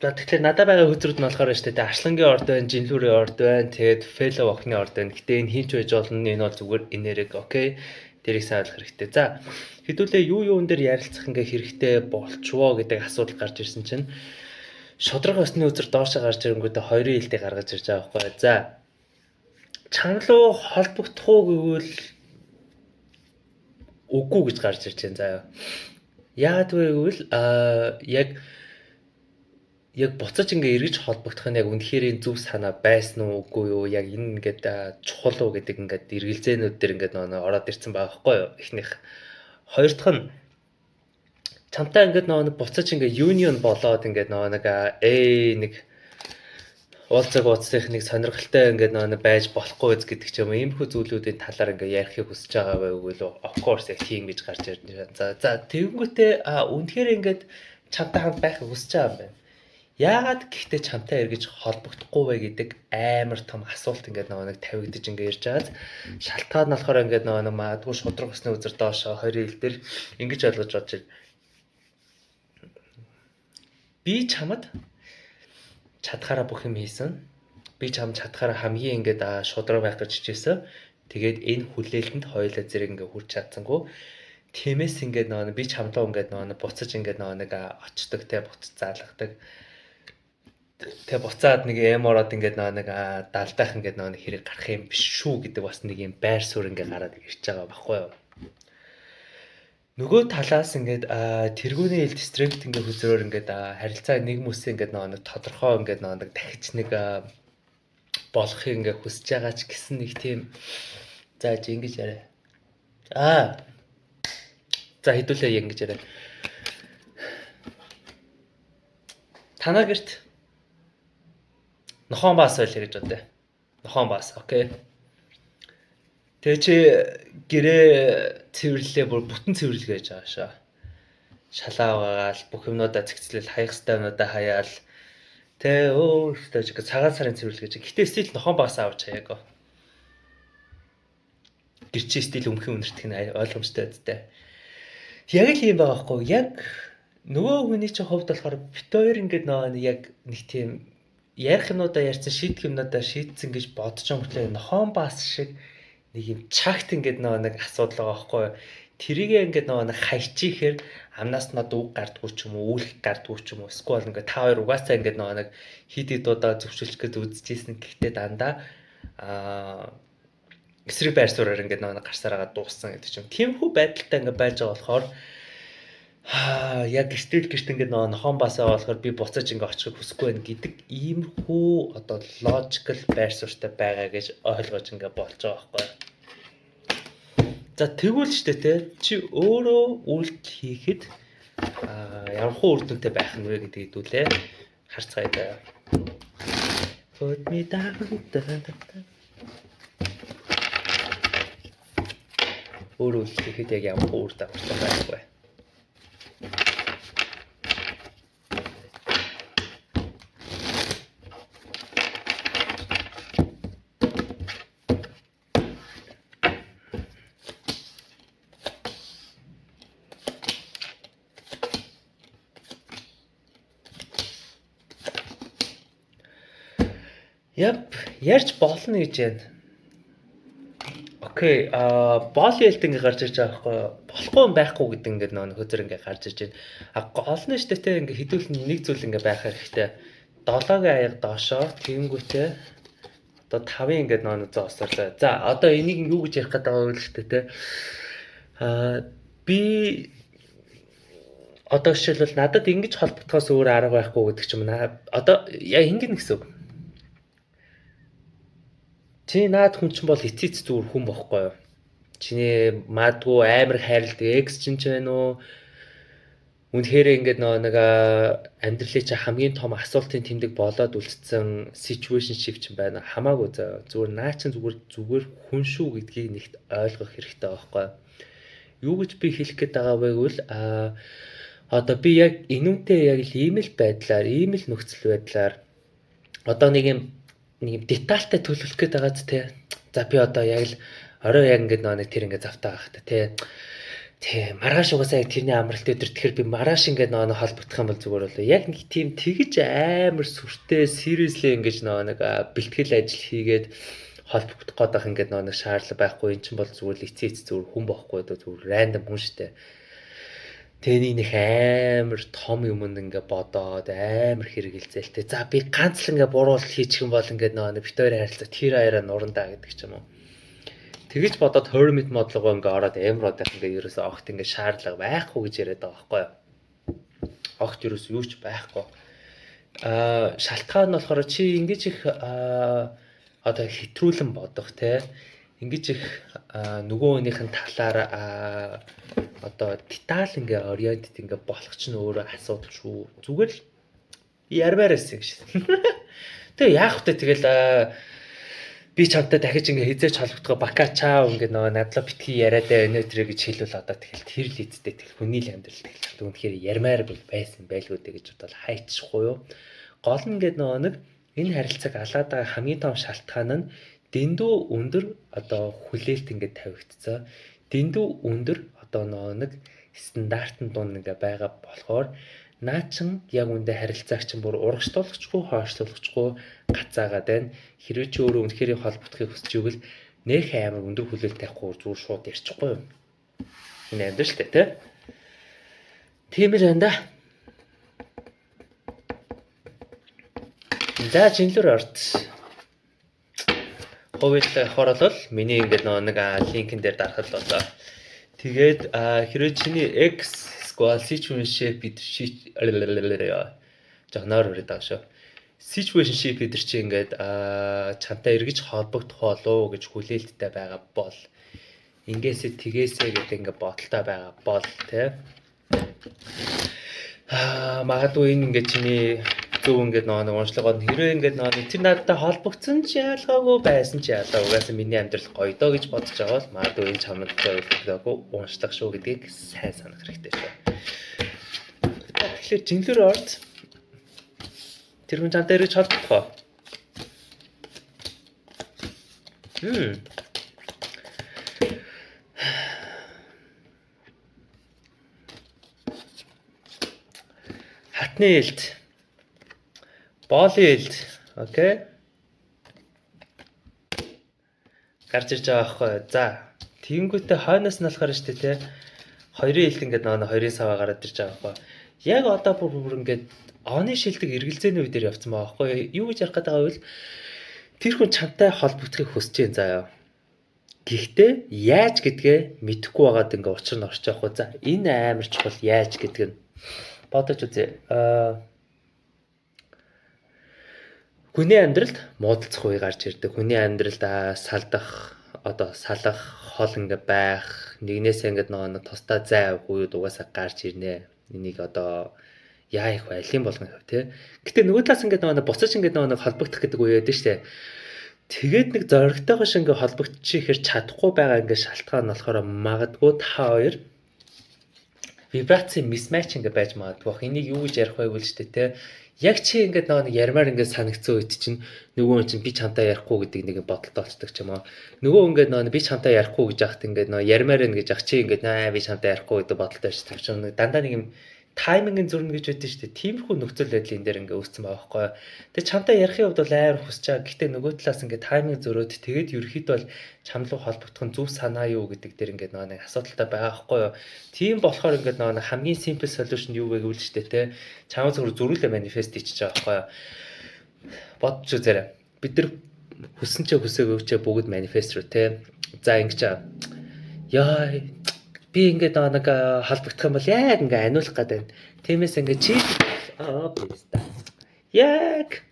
За тэгэхээр надад байгаа хөзрүүд нь болохоор шүү дээ. Арслангийн орд байна, жинлүүрийн орд байна, тэгээд фэллоу охины орд байна. Гэтэ энэ хинч байж болно. Энэ бол зүгээр энерги, окей. Тэрийг сайн ойлгох хэрэгтэй. За хэдүүлээ юун дээр ярилцах ингээ хэрэгтэй болчвоо гэдэг асуудал гарч ирсэн чинь шодрог осны үзэр доошоо гарч ирэнгүүтээ хоёрын хилдийг гаргаж ирж байгаа байхгүй. За чангалуу холбогдох уу гэвэл үгүй гэж гарч ирж байна. За яагаад вэ гэвэл яг буцаж ингээ эргэж холбогдох нь яг үнэхээр зөв санаа байсан уу үгүй юу яг энэ ингээд чухал уу гэдэг ингээд эргэлзээнүүд дээр ингээд нөө ороод ирсэн байгаа байхгүй юу эхнийх. Хоёр дахь нь чамтай ингээд нөө буцаж ингээ юнион болоод ингээд нөө нэг уулзах нэг сонирхолтой ингээд нөө байж болохгүй гэдэг ч юм уу иймэрхүү зүйлүүдийн талаар ингээ ярихыг хүсэж байгаа байвал of course яг тийм гэж гарч ирж байна. За тэгэнгүүтээ үнэхээр ингээд чамтай хамт байхыг хүсэж байгаа юм байна. Яагаад гэхдээ чамтай эргэж холбогдохгүй вэ гэдэг амар том асуулт ингээд нэг тавигдаж ингээд ирж байгаа. Шалтгаан нь болохоор ингээд магадгүй шудраг усны үзэр доошоо хоёрын хил дээр ингэж ойлгож бодож байна. Би чамд чадхаараа бүх юм хийсэн. Би чамд чадхаараа хамгийн ингээд шудраг байх гэж хичээсэн. Тэгээд энэ хүлээлтэнд хоёулаа зэрэг ингээд хүрч чадсангүй. Тиймээс ингээд би чамдаа ингээд буцаж ингээд очдог те буцаж заалгадаг. Тэгээ буцаад нэг эмороод ингээд нэг далдайх ингээд нэг хэрэг гарах юм биш шүү гэдэг бас нэг юм байр суурь ингээд гараад ирж байгаа байхгүй юу. Нөгөө талаас ингээд тэргүүний ил дистрикт ингээд хүзрөөр ингээд харилцаа нэг хүмүүсийн ингээд нэг тодорхой ингээд нэг дахиж нэг болохыг ингээд хүсэж байгаа ч гэсэн нэг тийм за ингэж яриа. За хэдүүлээ ингэж яриа. Танаа гэрт Нохон баас байлаа гэж бодъё. Нохон баас, окей. Тэгээ чи гэрээ цэвэрлэлээ бүр бүтэн цэвэрлэл гэж байгаа шаа. Шалаа угаагаал, бүх юмнуудаа цэгцлэл, хаях ёстой юмнуудаа хаяал. Тэ өөртөө ч цагаан сарын цэвэрлэл гэж. Гэтэ стил Нохон баас авч хаяагаа. Гэр чи стил өмхөн өнөртөх нь ойлгомжтой байдтай. Яг л юм байгаа хгүй. Яг нөгөө хүний чинь хувьд болохоор бит хоёр ингээд яг нэг тийм ярих юмудаа ярьсан шийдэх юмудаа шийдсэн гэж бодож байгаа мөртлөө Нохон баас шиг нэг юм чагт ингээд нэг асуудал байгаа байхгүй. Тэрийгээ ингээд нэг хайчихээр амнаас нь үг гардггүй ч юм уу, үлх гардггүй ч юм уу. Эсвэл ингээд та хоёр угаасаа ингээд нэг хид удаа зөвшөөрөх гэж үзчихсэн. Гэхдээ дандаа эсрэг байр суурьаар ингээд нэг гарсараагаа дууссан гэдэг чинь. Тиймхүү байдалтай ингээд байж байгаа болохоор яг стил гэрт ингээд Нохон баасаа болохоор би буцаж ингээд очихыг хүсэхгүй байна гэдэг иймэрхүү одоо логикал байр суурьтай байгаа гэж ойлгож ингээд болж байгаа байхгүй. За тэгвэл ч тэ чи өөрөө үйлдэл хийхэд ямар хөө үр дүнтэй байх нь вэ гэдгийг хэдүүлээ харцгаая даа. Put me down. Өөрөө үйлдэл хийхэд яг ямар хөө үр дагавартай байх вэ? Ярьж болно гэж байна. Окей, боол ялт ингээ гарч ирж байгаа байхгүй болохгүй юм байхгүй гэдэг ингээ нэг хөзөр ингээ гарч ирж байна. Гол нь штэ тэ ингээ хэдүүлэн нэг зүйл ингээ байх хэрэгтэй. 7-гийн аяга доошоо тэгэнгүүтээ одоо 5-ын ингээ нэг зоослоо. За одоо энийг юу гэж ярих гэдэг байгаа вэ штэ тэ. Би одоо жишээлбэл надад ингэж холбогдохоос өөр арга байхгүй гэдэг ч юм уу. Одоо яг ингэн гэсэн үг. Чи наад хүн чинь бол эцэц зүгээр хүн бохгүй юу? Чиний маадгүй амар хайрлдаг экс чинь ч байна уу? Үнэхээр ингээд нэг амьдралын чи хамгийн том асуултын тэмдэг болоод үлдсэн situationship чинь байна. Хамаагүй зүгээр наа чин зүгээр хүн шүү гэдгийг нэгт ойлгох хэрэгтэй байхгүй юу? Юу гэж би хэлэх гээд байгаа вэ гэвэл одоо би яг энүүнтэй яг л ийм л байдлаар, ийм л нөхцөл байдлаар одоо нэг юм детальтай төлөвлөх гээд байгаа ч тий. За би одоо яг л орой яг ингээд нэг тэр ингээд завтаа байх та тий. Тий, маргааш угаасаа яг тэрний амралт өдөр тэгэхээр би маргааш ингээд нэг холбогдох юм бол зүгээр болоо. Яг нэг тийм тэгж амар сүртэй seriously ингээд нэг бэлтгэл ажил хийгээд холбогдох гээд байх ингээд нэг шаардлага байхгүй. Эн чинь бол зүгээр л эцээц зүгээр хүн бохгүй дөө зүгээр random хүн штэ. Тэний нэг амар том юм ингээ бодоод амар хэрэгэлзээлтэй. За би ганц л ингээ буруулалт хийчих юм бол ингээ нэг бит хоёр харилцаа тэр хоёроо нурандаа гэдэг ч юм уу. Тэгэж бодоод hermit mode руу ингээ ороод эмроод байх ингээ ерөөсөө огт ингээ шаардлага байхгүй гэж яриад байгаа байхгүй юу. Огт ерөөсөө юу ч байхгүй. Шалтгаан нь болохоор чи ингэж их одоо хэтрүүлэн бодох те. Ингэж их нөгөө хүнийх нь талаар одоо деталь ингээ ориентед ингээ болох ч нь өөрөө асуудал шүү. Зүгээр л ярмаарээс гэж. Тэгээ яах вэ тэгэл би чамтай дахиж ингээ хизээч холбогдохоо бака чаа ингээ нөгөө надлаа битгий яриад байна тэрэ гэж хэлвэл одоо тэгэл тэр л эцтэй тэгэл хүний л амьдрал тэгэл үнэхээр ярмаар байсан байлгүй дээ гэж бодвол хайчихгүй юу. Гол нь ингээ нөгөө нэг энэ харилцааг алаад байгаа хамгийн том шалтгаан нь дэндүү өндөр одоо хүлээлт ингээ тавигдцаа. Дэндүү өндөр одоо нэг стандартын дунд ингээ байгаа болохоор наачин яг үндэ харилцааг чинь бүр урагшлуулагчгүй хойшлуулагчгүй гацаагаад байна. Хэрвээ чи өөрөө үнэхээр холбогдохыг хүсэж ивэл нэх амар өндөр хүлээлт тавихгүй зүгээр шууд ярьчихгүй юм. Энэ амьдрал шүү дээ тий. Тийм л байна да. За жинлэр орд. Ховил хорол миний ингээд нэг линкэн дээр дарахад болоо. Тэгээд хэрвээ чиний X squad situationship бид жагнаар өрөөд байгаа шүү. Situationship бид чи ингээд чамтай эргэж холбогдох болов гэж хүлээлттэй байгаа бол ингээсээ тэгээсээ гэдэг ингээд бодолтой байгаа бол тий. Магадгүй энэ ингээд чиний зөв ингээд нэг уншлагууд хэрвээ ингээд нэг тэр надтай холбогдсон ч яалгаагүй байсан ч яалаа угаасаа миний амьдрал гоё доо гэж бодож байгаа бол магадгүй энэ чамд зөвлөгөөгүй уншлах шүү гэдгийг сайн санах хэрэгтэй шүү. Тэгэхээр жинлэр орд тэр хүн чамтай ирж холбогдох. Хатны элд Боолын элд, окей. Гарч ирж байгаа аахгүй. За, тэгэнгүүтээ хойноос нь болохоор штэ тий. Хоёрын элд ингээд нөгөө хоёрын саваа гараад ирж байгаа аахгүй. Яг одоо бүр ингээд оны шилдэг эргэлзээний үе дээр явцсан байгаа аахгүй. Юу гэж ярих гээд байгаа вэ? Тэр хүн чамтай холбогдохыг хүсэж байна заяа. Гэхдээ яаж гэдгээ мэдэхгүй байгаад ингээд учир нь орчих واخгүй. За, энэ амар чухал яаж гэдэг нь бодож үзье. Хүний амьдралд муудалцах үе гарч ирдэг. Хүний амьдралд салдах, салах, хол ингээ байх, нэгнээсээ ингээ нэг тусдаа зай авах үед угаасаа гарч ирнэ. Энийг яа их алим болгоно хэв тий. Гэтэ нөгөө талаас ингээ буцаж ингээ нэг холбогдох гэдэг үе яд нь штэ. Тэгээд нэг зоригтойгоо шиг ингээ холбогдчихээр чадахгүй байгаа ингээ шалтгаан нь болохоор магадгүй та хоёр вибрацийн мисматч ингээ байж магадгүй. Энийг юу гэж ярих вэ гэвэл штэ тий. Яг чи ингээд нэг ярмаар ингээд санагцсан үед чинь нөгөө хүн чинь би чамтай ярихгүй гэдэг нэг бодолтой болцдог ч юм уу. Нөгөө ингээд би чамтай ярихгүй гэж яхад ингээд ярмаар байна гэж ах чи ингээд би чамтай ярихгүй гэдэг бодолтой болцдог ч юм. Дандаа нэг юм таймингийн зөрнө гэж байдсан шүү дээ. Тиймэрхүү нөхцөл байдлын дээр ингээд үүссэн байгаа байхгүй. Тэгээ чамтай ярихын хувьд бол амар хүсэж байгаа. Гэхдээ нөгөө талаас ингээд тайминг зөрөөд тэгээд ерөөхдөө бол чамлуу холбогдох нь зөв санаа юу гэдэг дээр ингээд нэг асуудалтай байгаа байхгүй юу. Тийм болохоор ингээд нэг хамгийн simple solution юу вэ гэвэл шүү дээ те. Чам зөрүүлээ манифест хийчихэж байгаа байхгүй юу. Бодч үзээрэй. Бид нар хүссэн ч хүсээгүй ч бүгд манифест руу те. За ингэж яа би ингээд нэг холбогдох юм бол яг ингээд аниулах гэдэг. Тиймээс ингээд чи яг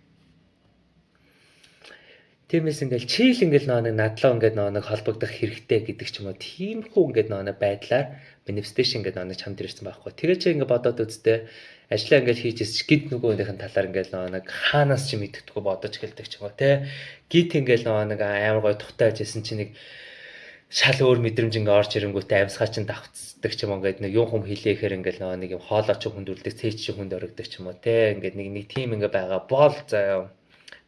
тиймээс ингээд чийл ингээд нэг надлаа ингээд нэг холбогдох хэрэгтэй гэдэг ч юм уу. Тиймэрхүү ингээд нэг байдлаар manifestation ингээд нэг чамд ирсэн байхгүй. Тэгээ чи ингээд бодоод үзтээ ажлаа ингээд хийж ирсэн гид нөгөөнийхэн талаар ингээд нэг хаанаас ч мэддэггүй бодож эхэлдэг ч юм уу те. Гид ингээд нэг амар гой тухтай ажилласан чи нэг шал өөр мэдрэмж ингээ орж ирэнгүүтээ амьсгаа чин давцдаг ч юм уу ингээд нэг юм хүм хилээхээр ингээд нэг юм хоолоо ч хүндүрлдэг цээч чи хүнд орогддог ч юм уу те ингээд нэг тим ингээ байгаа бол заяа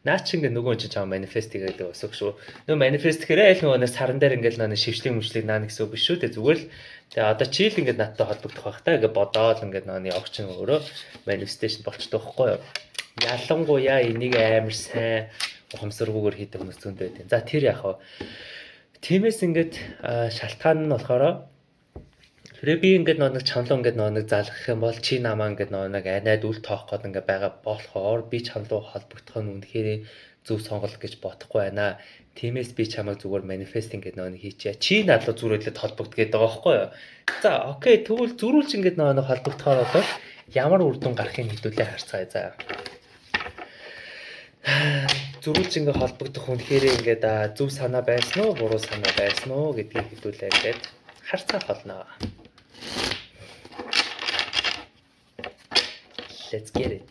наа чи ингээ нөгөө чинь чам манифест гэдэг өсөх шүү нөгөө манифест гэхээр аль нөгөө саран дээр ингээ нэг шившлэг мөшлэг наа гэсэн үг биш шүү те зүгээр л тэгээ одоо чи л ингээ надтай холбогдох байх та ингээ бодоод ингээ нэг явах чинь өөрөө манифесташн болчтой байхгүй юу ялангуяа энийг амар сайн ухамсаргүйгээр хийдэг хүмүүс зөндөө байдаг за тэр яах вэ Тиймээс ингээд шалтгаан нь болохоор хэрэг би ингээд нэг чамлуу ингээд нэг залгах юм бол чи намаа ингээд нэг анаад үл тоох гээд ингээд байгаа болохоор би чамлуу холбогдох нь үнэхээр зөв сонголт гэж бодохгүй байна. Тиймээс би чамайг зүгээр манифест ингээд нэг хийчихье. Чи надлуу зүрхлээд холбогд гээд байгаа байхгүй юу? За окей тэгвэл зүрүүлж ингээд нэг холбогдохоор бол ямар үр дүн гарахыг хэдүүлээ харцгаая заа. Зүрүүлж ингээ холбогдох үнэхээр ингээд зөв санаа байсан уу, буруу санаа байсан уу гэдгийг хэдүүлээ ингээд харцгаах болно. Let's get it.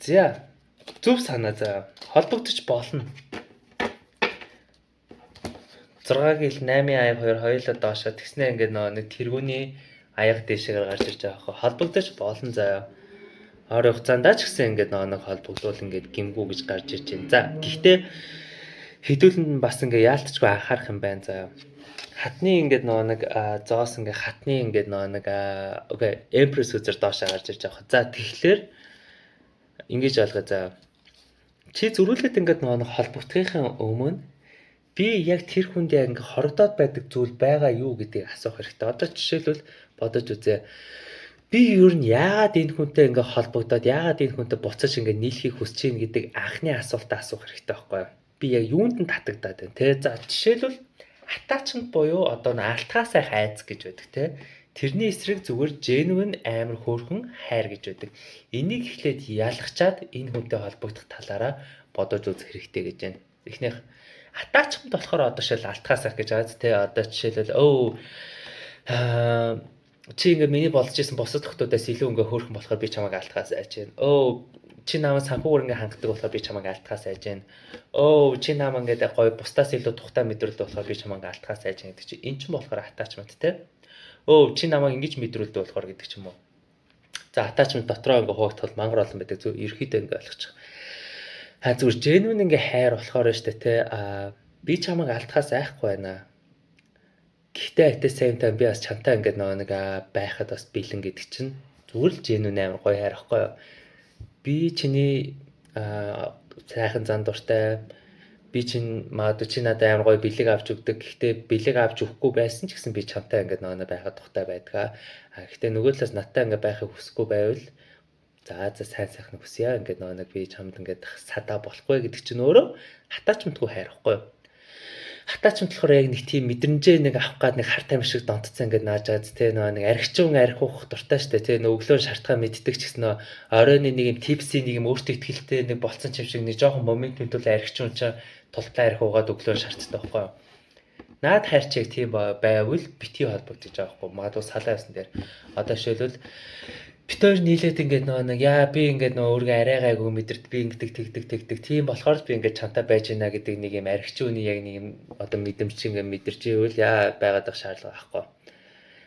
За, зөв санаа за холбогдож болно. 6 гэл 8.2 хоёулаа доошоо тэгснэ ингээд нэг тэргүүний аяга дэшегээр гарч ирж байгаа хөө холбогдож болно заяа. Ойр хугацаанд ч гэсэн ингээд нэг холбогдвол ингээд гимгүү гэж гарч ирж байна. За гэхдээ хэдүүлэнд бас ингээд яалтчгүй анхаарах юм байна заяа. Хатны ингээд нэг зоос ингээд хатны ингээд нэг окей эмпресс үзэр доошоо гарч ирж байгаа. За тэгэхээр ингэж ойлгоо заяа. Чи зөрүүлээд ингээд нэг холбогдохын өмнө би яг тэр хүнд яг ингээд хорогдоод байдаг зүйл байгаа юу гэдгийг асуух хэрэгтэй. Одоо жишээлбэл бодож үзье. Би ер нь яагаад энэ хүнтэй ингээд холбогдоод яагаад энэ хүнтэй буцаж ингээд нийлхийг хүсэж ийн гэдэг анхны асуултаа асуух хэрэгтэй байхгүй юу? Би яг юунд нь татагдаад байна те. За жишээлбэл attachment буюу одоо алтгаа сайх айц гэж байдаг те. Тэрний эсрэг зүгээр genuine амар хөөрхөн хайр гэж байдаг. Энийг эхлээд ялгчаад энэ хүнтэй холбогдох талаараа бодож үзэх хэрэгтэй гэж байна. Эхнийх attachment болохоор одоо шил алтгаа сайх гэж байгаа те. Одоо жишээлбэл чи ингээ миний болж исэн босод охтуудаас илүү ингээ хөөрхөн болохоор би чамайг алтгаас айж байна. Чи намайг санхүүгээр ингээ хангадаг болохоор би чамайг алтгаас айж байна. Чи намайг ингээ гоё бусдаас илүү тухтай мэдрүүлдэг болохоор би чамайг алтгаас айж байна гэдэг чи эн чинь болохоор attachment те. Чи намайг ингэж мэдрүүлдэг болохоор гэдэг ч юм уу. За attachment дотроо ингээ хуваагдвал мангар олон байдаг зөв ерөөхдөө ингээ ойлгочих. Зүгээр genuine ингээ хайр болохоор штэ те. Би чамайг алтгаас айхгүй байна. Гэхдээ at the same time би бас чамтай ингээд нэг байхад бас бэлэн гэдэг чинь зүгээр л genuine амар гоё хайр ахгүй юу. Би чиний сайхан зан дуртай би магадгүй чи надад амар гоё бэлэг авч өгдөг. Гэхдээ бэлэг авч өгөхгүй байсан ч гэсэн би чамтай ингээд нэг байхад тухтай байдгаа. Гэхдээ нөгөө талаас надтай ингээд байхыг хүсэхгүй байвал за сайн сайхан хүсье. Ингээд нэг би чамд ингээд садаа болохгүй гэдэг чинь өөрөө attachment-гүй хайр ахгүй юу. Attachment болохоор яг нэг тийм мэдрэмжээ нэг авах гад нэг хар тамир шиг донтцсан ингээд нааж байгаа те нэг архичуун архиух дуртай штэ те өглөө шалтгаан мэддэг ч гэсэн оройны нэг юм типси нэг юм өөртөө ихтэй нэг болцсон юм шиг нэг жоохон момент мэдвэл архичуун чаа тултаа архиугаад өглөө шаарддаг байхгүй юу. Наад хайрчиг тийм байвал битгий холбогдож байгаа байхгүй магадгүй салаа явсан дээр одоо жишээлбэл бит хоёр нийлээд ингээд нэг би ингээд өөргөө арай гайгүй мэдэрд би ингээд тэгдэг тийм болохоор би ингээд чамтай байж гинэ гэдэг нэг юм архичууны яг нэг юм одоо мэдрэмж ингээд мэдэрч ивэл байгаад байх шаардлага байхгүй.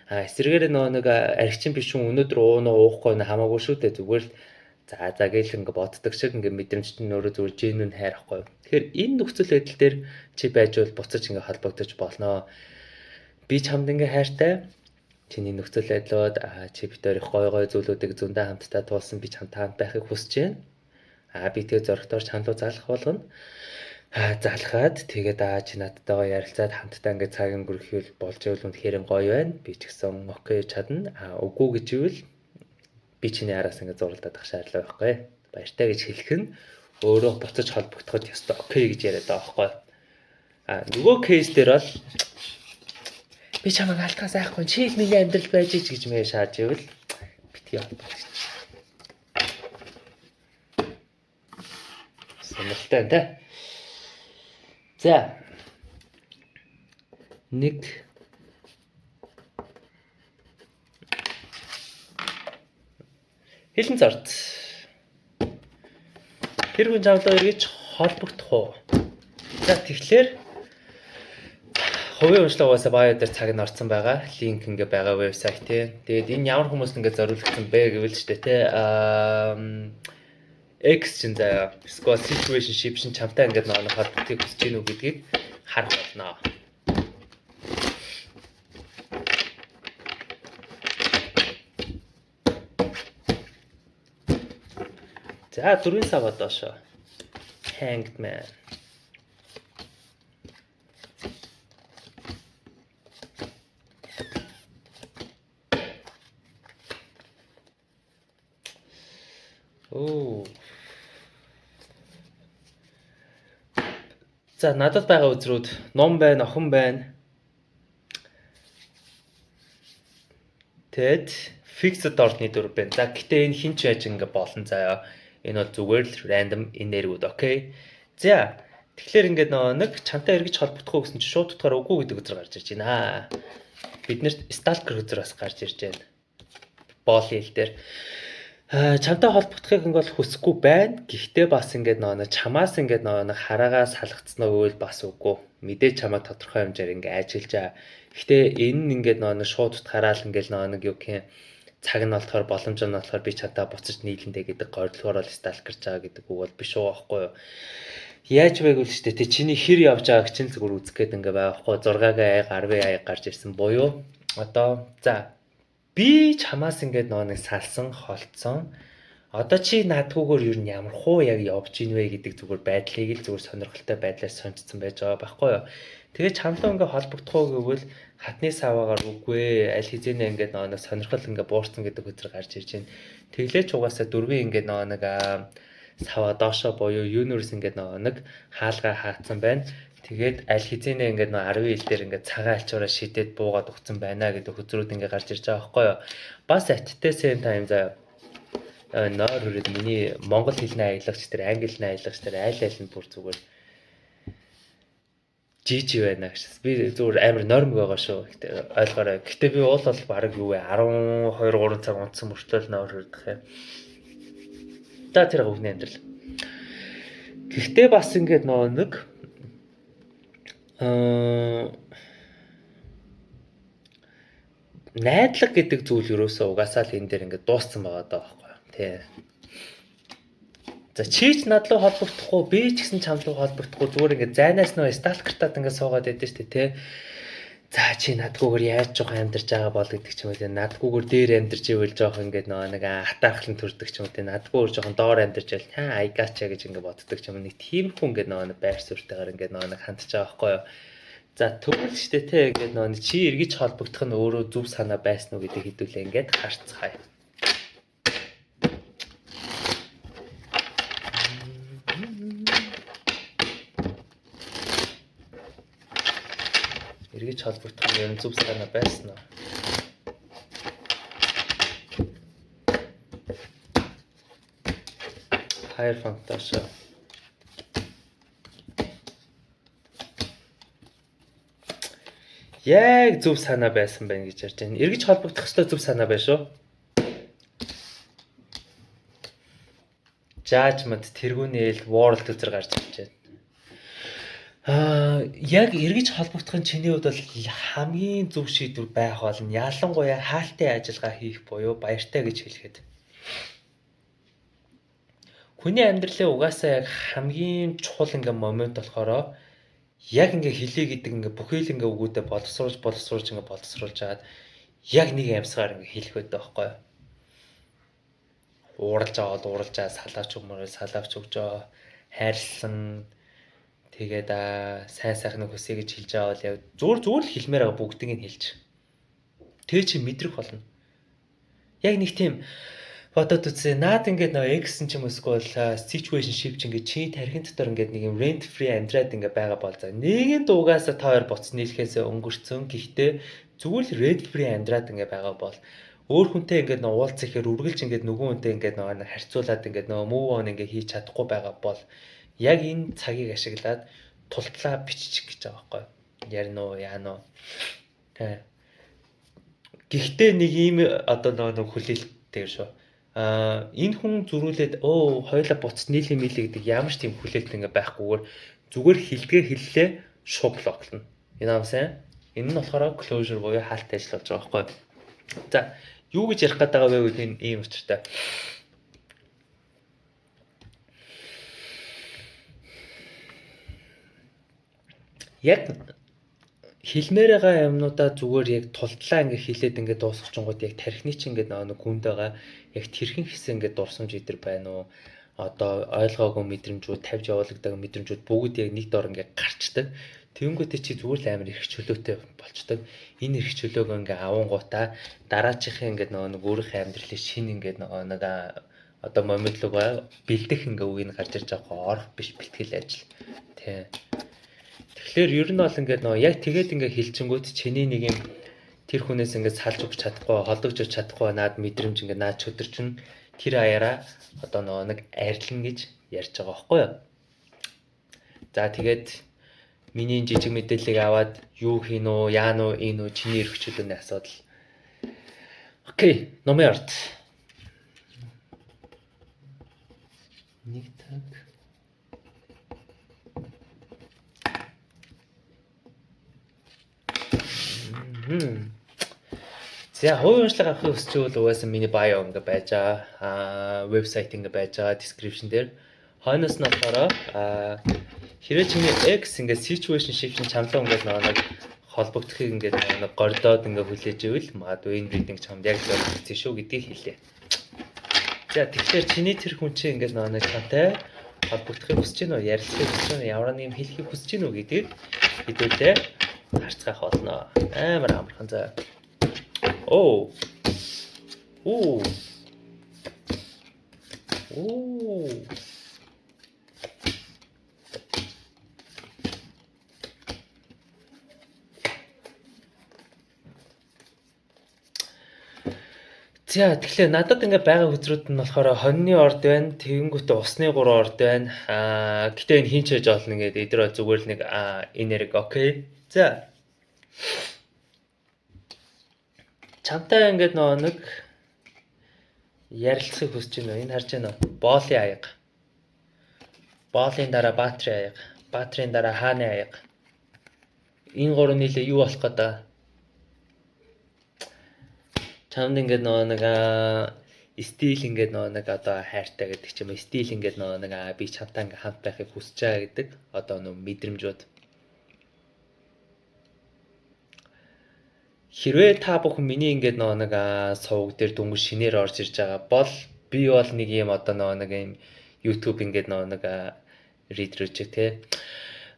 Эсрэгээр нэг архичин биш хүн өнөөдөр уухгүй хамаагүй шүү дээ зүгээр л за гээл ингээд боддог шиг ингээд мэдрэмжт нь өөрөө зүгээр genuine хайр ахгүй. Тэгэхээр энэ нөхцөл байдал дээр чи байж бол буцаж ингээд холбогдож болно. Би чамд ингээд хайртай чиний нөхцөл байдлууд чи бид хоёр гой зүйлүүдийг зөндөө хамтдаа туулсан би чамтай хамт байхыг хүсэж байна. Би тэгээ зөрөгтөөр чанлуу залах болгоно. Залхаад тэгээд чи надтайгаа ярилцаад хамтдаа ингээд цаг өнгөрөхөөл болж ивэл үнэхээр гоё байна. Би ч гэсэн окей чадна. Үгүй гэж ивэл би чиний араас ингээд зуралдаад ах шаардлага байхгүй. Баяртай гэж хэлэх нь өөрөө буцаж холбогдоход ёстой окей гэж яриад байгаа байхгүй. Нөгөө кейс дээр бол би чамайг алтгаас айхгүй чи миний амьдрал байж ич гэж мэ шааж ивэл битгий холбогдож. Сонирхолтой тэ. За. Нэг хэлэн зарт. Тэр хүн чамтай эргэж холбогдох уу? За тэгэхээр хувийн уншлагаасаа баая дээр цаг нь орсон байгаа. Линк ингээ байгаа вебсайт тий. Тэгээд энэ ямар хүмүүст ингээ зориулагдсан бэ гэвэл ч тий X чинь заяа эсвэл situationship шин чамтай ингээ нэг холбогдохыг хүсэж гинүү гэдгийг харах болно. За 4 сав одоошо. Hanged man. За надад байгаа үзрүүд ном байна, охин байна. Тэгэд fixed ордны дүр байна. За гэтээ энэ хинч яаж ингэ болно заяа. Энэ бол зүгээр л random энергиуд, окей. За тэгэхээр ингээд нэг чантай эргэж холбогдох уу гэсэн чи шууд утгаар үгүй гэдэг үзэр гарч ирж байна. Биднэрт stalker үзэр бас гарч ирж байна. Боол хэл дээр чамтай холбогдохыг ингээд хүсэхгүй байна. Гэхдээ бас ингээд нэг чамаас ингээд нэг хараагаа салгацснаа үйл бас үгүй. Мэдээж чамаа тодорхой хэмжээр ингээд ажиллаж байгаа. Гэхдээ энэ нь ингээд нэг шууд утгаараа л ингээд нэг юу гэх юм цаг нь болохоор боломж нь болохоор би чамтай буцаж нийлэндэ гэдэг гордлохоор л сталкерж байгаа гэдэг үг бол биш үү аахгүй юу. Яаж байг вэ штэ тэ чиний хэр явж байгааг чинь зүгээр үзэх гээд ингээ байхгүй 6-гийн аяг 10-ийн аяг гарч ирсэн буюу одоо за би чамаас ингээд нэг салсан холцсон Одоо чи наадгүйгээр ер нь ямар хуу яг явж ийн вэ гэдэг зүгээр байдлыг л зүгээр сонирхолтой байдлаар сонцсон байж байгаа байхгүй юу. Тэгээ чамлуу ингээ холбогдох уу гэвэл хатны саваагаар үгүй аль хэзээ ингээ нэг сонирхол ингээ буурсан гэдэг үзэр гарч ирж байна. Тэглээч угаасаа дөрвийн ингээ нэг саваа доошоо буюу юунерс ингээ нэг хаалгаа хаацсан байна. Тэгээд аль хэзээ ингээ 10 ил дээр ингээ цагаан альчаараа шидэд буугаад өгсөн байна гэдэг хөзрүүд ингээ гарч ирж байгаа байхгүй юу. Бас at the same time заа нойр хүрээд миний монгол хэлний аялагч тэр англи хэлний аялагч тэр аль нь бүр зүгээр жижиг байна гэж. Би зүгээр амар нормог байгаа шүү. Гэтэ ойлгоорой. Гэтэ би уул бол баг юу вэ 12 3 цаг унтсан мөртлөө нойр хүрдэх юм. За тэр өвний амьдрал. Гэхдээ бас ингээд нэг найдлага гэдэг зүйл ерөөсөө угаасаа л энэ дээр ингээд дууссан байгаа даа байхгүй. Тий. За чи ч над руу холбогдохгүй, би ч гэсэн чам руу холбогдохгүй зүгээр ингээд зайнаас нөө сталкертаад ингээд суугаад байдаг шүү дээ, тий. За чи надгүйгээр яаж жоох амьдарч байгаа бол гэдэг ч юм уу тий. Надгүйгээр дээр амьдарч ивэл жоох ингээд нэг хатаархлан төрдөг ч юм уу тий. Надгүйгээр жоохон доор амьдарч байл та айгачаа гэж ингээд боддог ч юм уу. Нэг тиймэрхүү ингээд нэг байр суурьтайгаар ингээд нэг хандж байгаа байхгүй юу. За тэгвэл шүү дээ тий. Ингээд нэг чи эргэж холбогдох нь өөрөө зөв санаа байсан уу гэдэг хэдүүлээ ингээд харцгаая. Эргэж холбогдох нь зөв санаа байсан уу? Higher function. Яг зөв санаа байсан байна гэж ярьж байна. Эргэж холбогдох ёстой зөв санаа байна шүү. Judgment тэргүүнээл world үзэр гарч ирж байна. Яг эргэж холбогдохын чиний хувьд бол хамгийн зөв шийдвэр байх болно. Ялангуяа хаалттай ажиллагаа хийх буюу баяртай гэж хэлэхэд. Хүний амьдралын угаасаа яг хамгийн чухал ингээ момент болохоор яг ингээ хэлээ гэдэг ингээ бүхэл ингээ өгөөдөө боловсруулж жаад яг нэг амьсгаар ингээ хэлэх байдаг байхгүй юу? Ууралж аваад салаавч өгч хайрлсан тэгээд сайн сайхны хүсье гэж хэлж байгаа бол яг зүгээр л хэлмээр байгаа бүгдийг нь хэлж. Тэгээ чи мэдрэх болно. Яг нэг тийм бодоод үзье. Наад ингээд нэг X ч юм эсвэл situationship ч ингээд чи тархин дотор ингээд нэг юм rent free амьдраад ингээд байгаа бол за нэгэн дуугаасаа та хоёр буц нийлхээсээ өнгөрцөн. Гэхдээ зүгээр л rent free амьдраад ингээд байгаа бол өөр хүнтэй ингээд уулзах ихээр үргэлж ингээд нөгөө хүнтэй ингээд нэг харьцуулаад ингээд нөгөө move on ингээд хийж чадахгүй байгаа бол яг энэ цагийг ашиглаад тултлаа бичих гэж байгаа байхгүй. Ярина уу, яана уу. Тэ. Гэхдээ нэг ийм одоо нэг хүлээлттэй шүү. Энэ хүн зөрүүлээд хоёулаа буц нийлээ гэдэг ямар ч тийм хүлээлт ингээ байхгүйгээр зүгээр хэллээ шууд блоклно. Энэ амсаа. Энэ нь болохоор closure буюу хаалт ажил болж байгаа байхгүй. За, юу гэж ярих гээд байгаа вэ гэдэг нь ийм учиртай. Яг хэлмээр байгаа юмнуудаа зүгээр яг тултлаа ингээ хэлээд ингээ дуусгах чонгод яг тархины чинь ингээ нэг хүнд байгаа яг тэрхэн хэсэг ингээ дурсамж идэр байна уу одоо ойлгоогүй мэдрэмжүүд тавьж явуулдаг мэдрэмжүүд бүгд яг нэг дор ингээ гарчдаг. Тэнгүүтээ чи зүгээр л амар их чөлөөтэй болчдөг. Энэ их чөлөөг ингээ авангуудаа дараачихын ингээ нэг өөрийнхөө амьдралын шин ингээ нэг одоо момент руугаа бэлдэх ингээ үгийг гарч ирж байгаа орох биш бэлтгэл ажил. Тэ. Тэгэхээр ер нь бол ингээд яг тэгээд ингээд хэлчингүүд чиний нэг юм тэр хүнээс ингээд салж өгч чадахгүй, холдогч өгч чадахгүй наад мэдрэмж ингээд наад чөтөрчин тэр аяараа одоо нэг арилна гэж ярьж байгаа байхгүй юу. За тэгээд миний жижиг мэдээллийг аваад юу хийн үү, яана уу, энэ үү чиний эрх чөлөөний асуудал. Окей, номын арт. Нэг цаг. За хувийн уншлага авахыг хүсч байвал угаасаа миний bio ингээ байж байгаа. Вебсайт ингээ байж байгаа description дээр. Хойноос нь болохоор хэрэг чиний X ингээ situationship чамлаа ингээ нэг холбогдохыг ингээ нэг гордоод ингээ хүлээж ивэл магадгүй энэ reading чамд яг зөв хэлсэн шүү гэдгийг хэлээ. За тэгэхээр чиний тэр хүн чинь ингээд нэг тантай холбогдохыг хүсэж байна уу? Ярилцахыг хүсэж байна уу? Ямар нэгэн хэлхийг хүсэж байна уу гэдгийг хэдүүлээ харцгаах болно. Амар амархан за. Оо. Оо. Оо. За тэгэхээр надад ингээ байгаа хөзрүүд нь болохоор хоньны орд байна, тэгэнгүүтээ усны 3 орд байна. Гэтэ энэ хин ч хийж олно ингээд эдрөө зүгээр л нэг энерги окей. За. Чамтай ингээд нэг ярилцахыг хүсэж байна. Энэ харж байна уу? Боолын аяга. Боолын дараа баатарын аяга. Баатрийн дараа хааны аяга. Энэ гурав нийлээ юу болох гэдэг? Чамд ингээд нэг стил ингээд нэг одоо хайртай гэдэг ч юм уу стил ингээд нэг би чамтай ингээд хамт байхыг хүсэж байгаа гэдэг одоо нэг мэдрэмжүүд. Хэрвээ та бүхэн миний ингээд нэг сувг дээр дүнгийн шинээр орж ирж байгаа бол би бол нэг юм одоо нэг юм YouTube ингээд нэг ридерч те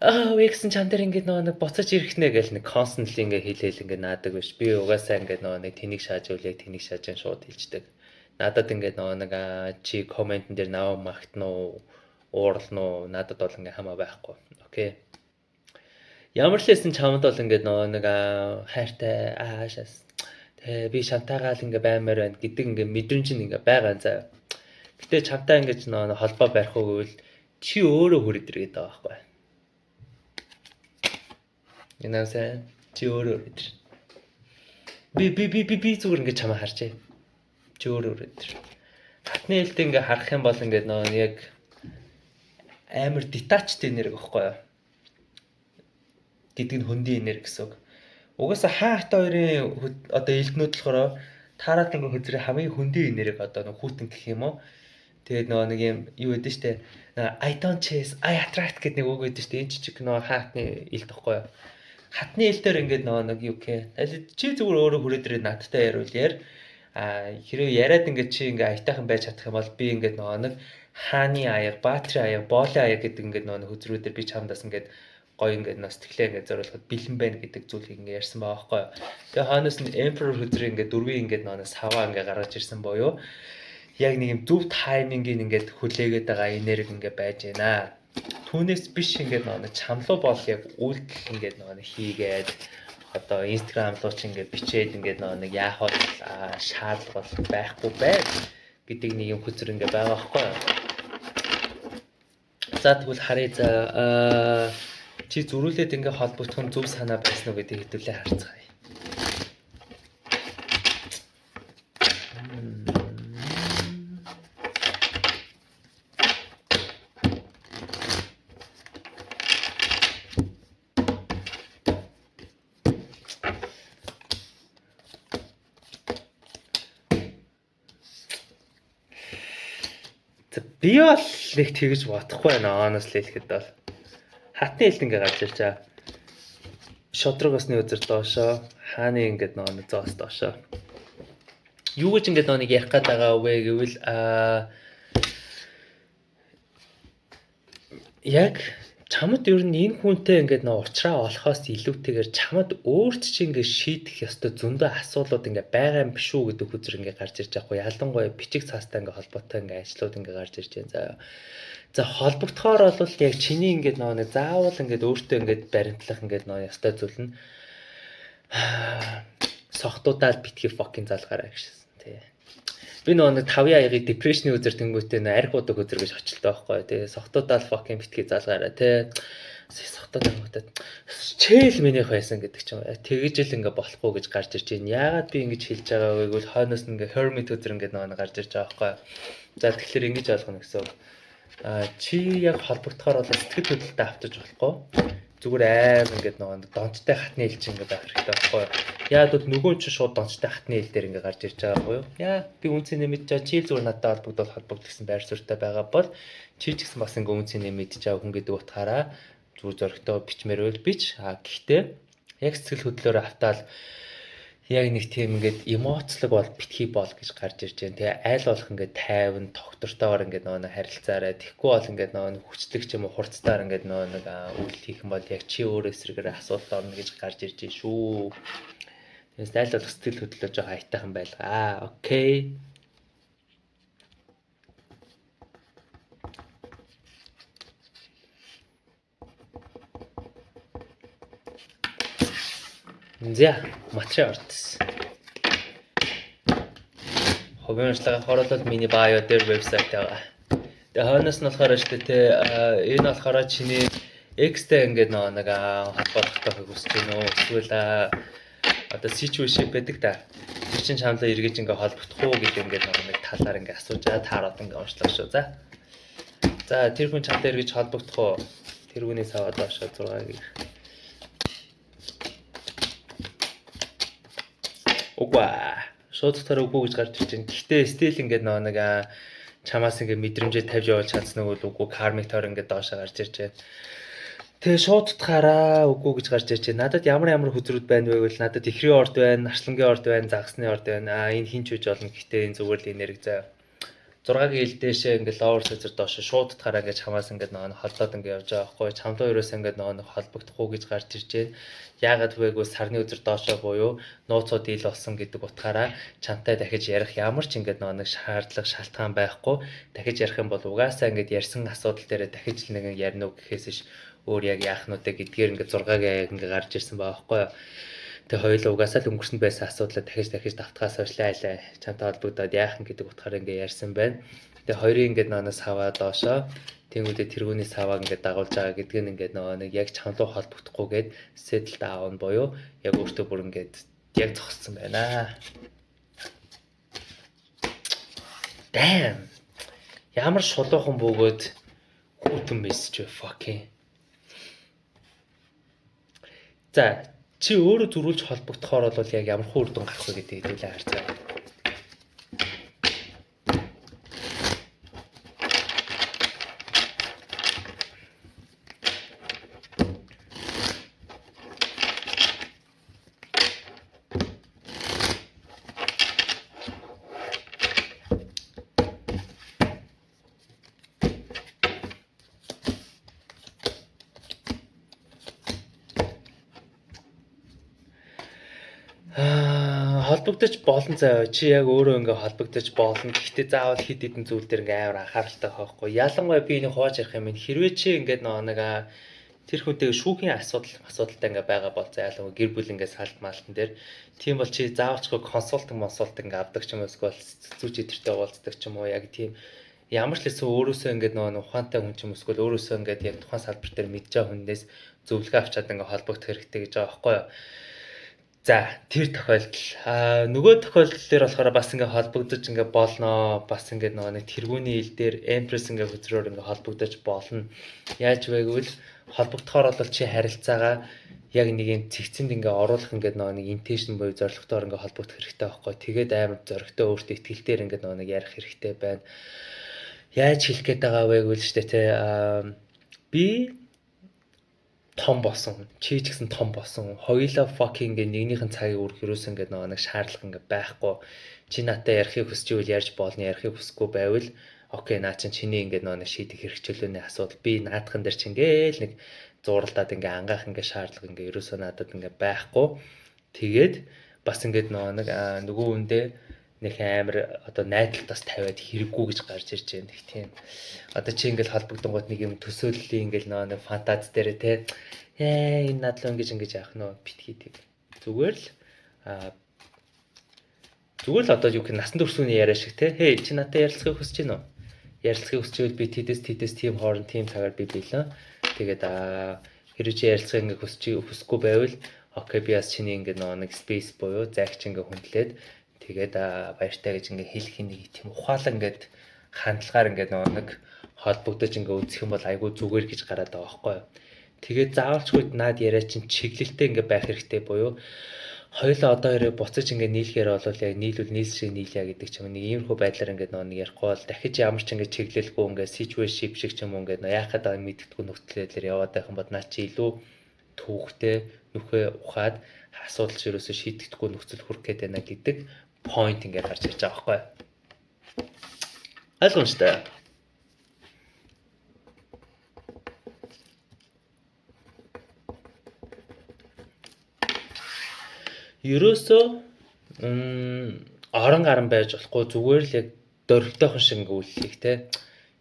Вексэн чам дээр ингээд нэг буцаж ирэх нэ гэл нэг constantly ингээд хэлээл ингээд наадаг биш. Би угаасаа ингээд нэг тэнийг шааж үлээ тэнийг шааж шууд хэлждэг. Надад ингээд нэг чи комментэн дээр наваа магтна уу уурлна уу надад бол ингээд хамаа байхгүй. Окей. Ямар ч лсэн чамд бол ингээд нэг хайртай аашаас тэгээ би шантайгаа л ингээд баймаар байна гэдэг ингээд мэдрэмж нь ингээд байгаа заа. Гэтэ чамтай ингээд нэг холбоо барих уу гэвэл чи өөрөө хүрээд иргээд байгаа байхгүй. Энэсээ чи өөрөө өдөр. Би зүгээр ингээд чамаа харчээ. Чи өөрөө өдөр. Хатны хэлтэй ингээд харах юм бол ингээд яг амар detached энерги байхгүй юу? Гэдэг нь хөндийн энерги гэсэн үг. Угаасаа хаат хоёрын одоо элднүүд болохоор таараад ингээд хөзрээ хамгийн хөндийн энерги одоо нэг хүүтэн гэх юм уу? Тэгээд нэг юм юу гэдэг штэ. I don't chase, I attract гэдэг нэг үг гэдэг штэ. Энэ чичиг хаатны элд байхгүй юу? Хатны хэлээр ингээд нэг юу гэх. Чи зүгээр өөрөө хүрээд ирээд надтай яриул яар. Хэрвээ яриад ингээд чи ингээд аятайхан байж чадах юм бол би ингээд нэг хааны аяга, баатрийн аяга, боолын аяга гэдэг ингээд нэг хөзрүүдээр би чамдаас ингээд гоё ингээд сэтгэлээ ингээд зориулахад бэлэн байна гэдэг зүйлийг ингээд ярьсан байгаа байхгүй юу. Тэгээ хойноос нь Emperor хөзрийн ингээд дөрвийн ингээд нэг саваа ингээд гаргаж ирсэн боёо. Яг нэг юм зөв таймингийг ингээд хүлээгээд байгаа энерги ингээд байж байна. Түүнээс биш ингээд нэг чамлуу бол яг үйлдэл ингээд нэг хийгээд одоо Instagram руу ч ингээд бичээд ингээд нэг яах вэ шаардлага бол байхгүй байг гэдэг нэг юм хөзөр ингээд байгаа байхгүй юу. За тэгвэл харъя за чи зөрүүлээд ингээд холбогдох нь зөв санаа байсан уу гэдгийг хэдүүлээ харцгаая. Би бол нэг тэгж бодохгүй байна. Honestly хэлэхэд бол хатны хэлт ингээ гарч ирж байгаа. Шодрог осны үзэр доошоо, хааны ингээд нэг зоос доошоо. Юу гэж ингээд нэг ярих гээд байгаа вэ гэвэл яг чамд ер нь энэ хүнтэй ингээд нэг уулзраа олохоос илүүтэйгээр чамд өөрт чи ингээд шийдэх ёстой зөндөө асуудлууд ингээд байгаа юм биш үү гэдэг хүзэр ингээд гарч ирж байгаа хгүй. Ялангуяа бичиг цаастай ингээд холбоотой ингээд ажлууд ингээд гарч ирж байна. За холбогдохоор бол яг чиний ингээд нэг заавал ингээд өөртөө ингээд баримтлах ингээд нэг ёстой зүйл нь сохтуудаад битгий fucking залгаараа гэсэн тий. Би нэг 5 аягийг депрешны үзэр тэнгүүтээ арх удаг үзэр гэж очилтой байхгүй тий. Сохтуудаа fucking битгий залгаараа тий. Сохтууд ангуудад чээл минийх байсан гэдэг ч юм. Тэгэж л ингээ болохгүй гэж гарч ирж байна. Яагаад би ингэж хэлж байгаа вэ гэвэл хойноос ингээ hermit үзэр ингээ нэг гарч ирж байгаа байхгүй. За тэгэхээр ингэж ойлгоно гэсэн. Чи яг холбогдохоор бол сэтгэл хөдлөлтөд автаж болохгүй. Зүгээр аим ингээд нэг донцтой хатны хэл чинь ингээд байх хэрэгтэй байхгүй юу? Яа гэвэл нөгөө ч шууд донцтой хатны хэл дээр ингээд гарч ирж байгаа байхгүй юу? Яа би үнцний мэдж байгаа чи зүгээр надад холбогдсон байр суурьтай байгаа бол чи ч гэсэн бас ингээд үнцний мэдж байгаа хүн гэдэг утгаараа зүгээр зөрөгтэй бичмээр үл бич. Гэхдээ яг сэтгэл хөдлөлөөр автаал Яг нэг тийм ингээд эмоцлог бол битгий бол гэж гарч ирж байна. Тэгээ айл болох ингээд тайван тогтвортойгоор ингээд нөгөө харилцаарай. Тэгэхгүй бол ингээд нөгөө хүчлэг ч юм уу хурцтайгаар ингээд нөгөө үйл хийх юм бол яг чи өөрөө эсрэгээр асуудал орно гэж гарч ирж байна шүү. Тэгээс айл болох сэтгэл хөдлөлөө жоо хайтайхан байлгаа. Окей. За, материал артс. Хоббийн урлагийн хоолол миний bio дээр вебсайт байгаа. Тэгээ хойноос нь болохоор шүү дээ энэ болохоор чиний X-тэй ингээд нэг холбоотой хүсэж байна уу? Эсвэл одоо situation байдаг да. Тэр чинь чамлаа эргэж ингээд холбогдох уу гэдэг ингээд нэг талаар ингээд асууж байгаа. Таараад ингээд уншлах шүү. За тэр хүн чамтай эргэж холбогдох уу? Тэр хүний саваад доошоо 6 гэх. Угаа шууд дотор үгүй гэж гарч ирж байна. Гэхдээ стил ингээд нэг чамаас ингээд мэдрэмжээ тавьж явуулж чадсан нэг үгүй кармик тойр ингээд доошоо гарч ирж байна. Тэгээ шууд утгаараа үгүй гэж гарч ирж байна. Надад ямар хүзрүүд байна вэ гэвэл надад ихрийн орд байна, наршлангийн орд байна, загсны орд байна. Энэ хинч үж болно. Гэхдээ энэ зүгээр л энерги заяа. 6-гийн ил дээшээ ингээд lower sensor доошоо шууд утгаараа ингээд чамаас ингээд нэг холдоод ингээд явж байгаа байхгүй. Чамдаа ерөөсөө ингээд нэг холбогдохгүй гэж гарч ирж байна. Яагаад вэ гэвэл сарны үзэр доошоо буюу нууцуд ил болсон гэдэг утгаараа чамтай дахиж ярих ямар ч ингээд нэг шаардлага шалтгаан байхгүй. Дахиж ярих юм бол угаасаа ингээд ярьсан асуудал дээр дахиж л нэг ярина уу гэхээс ш өөр яг яах нь үү гэдгээр ингээд 6-гийн ингээд гарч ирсэн байгаа байхгүй. Тэгээ хоёулаа угаасаа л өнгөрсөнд байсан асуудлаа дахиж давтахаас уушлаа чамтай холбогдоод яах нь гэдэг утгаараа ингээд ярьсан байна. Тэгээ хоёрын ингээд наанаас хаваа доошоо тэнгүүдээ тэргүүний савааг ингээд дагуулж байгаа гэдэг нь ингээд нэг яг чамлуу холбогдохгүйгээд settle down буюу яг өөртөө бүр ингээд яг зогссон байна. Damn. Ямар шулуухан бөгөөд хүүтэн мессеж fucking. За чи өөрөө зөрүүлж холбогдохоор бол яг ямар үр дүн гарах вэ гэдгийг хэлээ харцгаа. Холбогдож болно заяа. Чи яг өөрөө ингээ холбогдож болно. Гэхдээ заавал хид хідэн зүйл дээр ингээ амар анхааралтай байхгүй. Ялангуяа би энийг хувааж ярих юм. Хэрвээ чи ингээ нэг тэр хүнтэйгээ шүүхийн асуудалтай ингээ байгаа бол ялангуяа гэр бүл ингээ салт маалтан дээр тийм бол чи заавалчгүй консалтинг ингээ авдаг ч юм уу эсвэл зүүч тэртэй уулздаг ч юм уу яг тийм ямар ч лсэн өөрөөсөө ингээ нэг ухаантай хүн ч юм уу эсвэл өөрөөсөө ингээ яг тухайн салбар дээр мэдж байгаа хүнээс зөвлөгөө авчаад ингээ холбогдох хэрэгтэй гэж байгаа байхгүй юу? За тэр тохиолдол нөгөө тохиолдол дээр болохоор бас ингээ холбогдож ингээ болно бас ингээ нэг тэргүүний ил дээр эмпресс ингээ хөзрөөр ингээ холбогдож болно. Яаж вэ гэвэл холбогдохоор бол чи харилцаагаа яг нэг юм цэгцэнд ингээ оруулах ингээ нэг интеншн буюу зорилготойор ингээ холбогдох хэрэгтэй байхгүй. Тэгээд амар зоригтой өөртөө итгэлээр ингээ нэг ярих хэрэгтэй байна. Яаж хэлэх гээд байгаа вэ гэвэл штэ те би том болсон. Чи ч гэсэн том болсон. Хоёулаа fucking ингээ нэгнийхэн цагийг өрөх юусэн ингээ нэг шаардлага ингээ байхгүй. Чи надтай ярихыг хүсэж ивэл ярьж болно. Ярихыг хүсэхгүй байвал окей наа чин чиний ингээ нэг шийдэх хэрэгчлөөний асуудал. Би наадхан дээр чи ингээл нэг зууралдаад ингээ ангаах ингээ шаардлага ингээ ерөөсөө надад ингээ байхгүй. Тэгээд бас ингээ нэг нөгөө үндэ нэг амар одоо найдалтаас тавиад хэрэггүй гэж гарч ирж байна. Их тийм. Одоо чи ингээл холбогдонгууд нэг юм төсөөллийн ингээл нэг фантаз дээр те энэ надлаа ингэж яах нь битгий тийм. Зүгээр л одоо юу гэх насан туршууны яриа шиг те хей чи надад ярилцахыг хүсэж байна уу? Ярилцахыг хүсэж байвал би тэдэс тийм хоорон тийм цагаар би биелэн. Тэгээд хэрвээ чи ярилцахыг ингээ хүсэхгүй байвал окей би бас чиний ингээ нэг space буюу зайгч ингээ хүндлээд тэгээд баяртай гэж ингээ хэлэх нэг тийм ухаалаг ингээд хандлагаар ингээ нэг холбогдож ингээ үзэх юм бол айгүй зүгээр гэж гараад байгаа байхгүй юу. Тэгээд заавалчгүй наад яриа чинь чиглэлтэй ингээ байх хэрэгтэй буюу хоёулаа одоо хэрэг буцаж ингээ нийлэхээр бол яг нийлүүл нийлшээ нийлья гэдэг ч юм нэг иймэрхүү байдлаар ингээ нэг ярихгүй бол дахиж ямар ч ингээ чиглэлгүй ингээ situation шиг ч юм уу ингээ яахад мэддэггүй нөхцөлөөр яваад байх юм бод наа чи илүү төвхтэй нүхээ ухаад асуудал ерөөсөө шийдэгдэхгүй нөхцөл хүрэх гээд байна гэдэг point ингээд гарч ирж байгаа байхгүй. Ойлгомжтой. Ерөөсөө орон гарan байж болохгүй зүгээр л яг дөрвтойхон шиг ингээ үллэх те.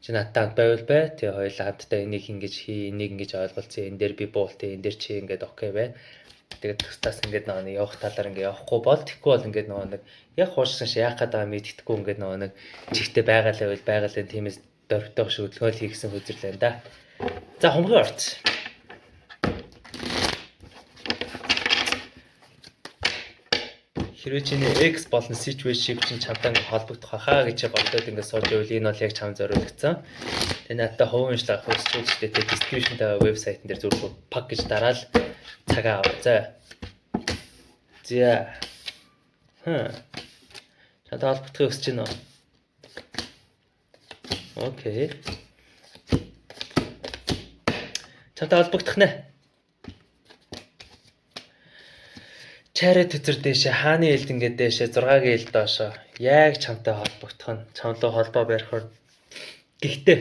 Чи надтай хамт байвал бай. Тэгээ хоёулаа хамтдаа энийг ингэж хий, энийг ингэж ойлголцсон. Энэ дээр би буултыг, энэ дээр чи ингээд окей бай. Тэгээд тустаас ингээд нэг явах талаар ингээд явахгүй бол тэгэхгүй бол ингээд нэг яг хуурсан ш яах гэдэг юм мэддэхгүй ингээд нэг чихтэй байгалаа байвал байгалаа тиймээс дөрвтойх шиг хөдөлгөөл хийгсэн хөзөрлөө да. За хумгийн орц. Хэрвээ чиний X болон situation чинь чамтай ингээд холбогдох хаа гэж бодоод ингээд сууж байвал энэ бол яг чам зориулагдсан. Тэгээ надад хувийн шинжилгээ авах үзүүлэлттэй distribution-тай вебсайтн дээр зөвхөн пак гэж дараал цагаа аваа. За. Чамтай холбогдохыг хүсэж байна уу? Окей. Чамтай холбогдох нэ. Чарэ төтөр дэше хааны элд ингээд дэше 6-гийн элд доошо яг чамтай холбогдох нь чамтай холбоо барихаар гэхдээ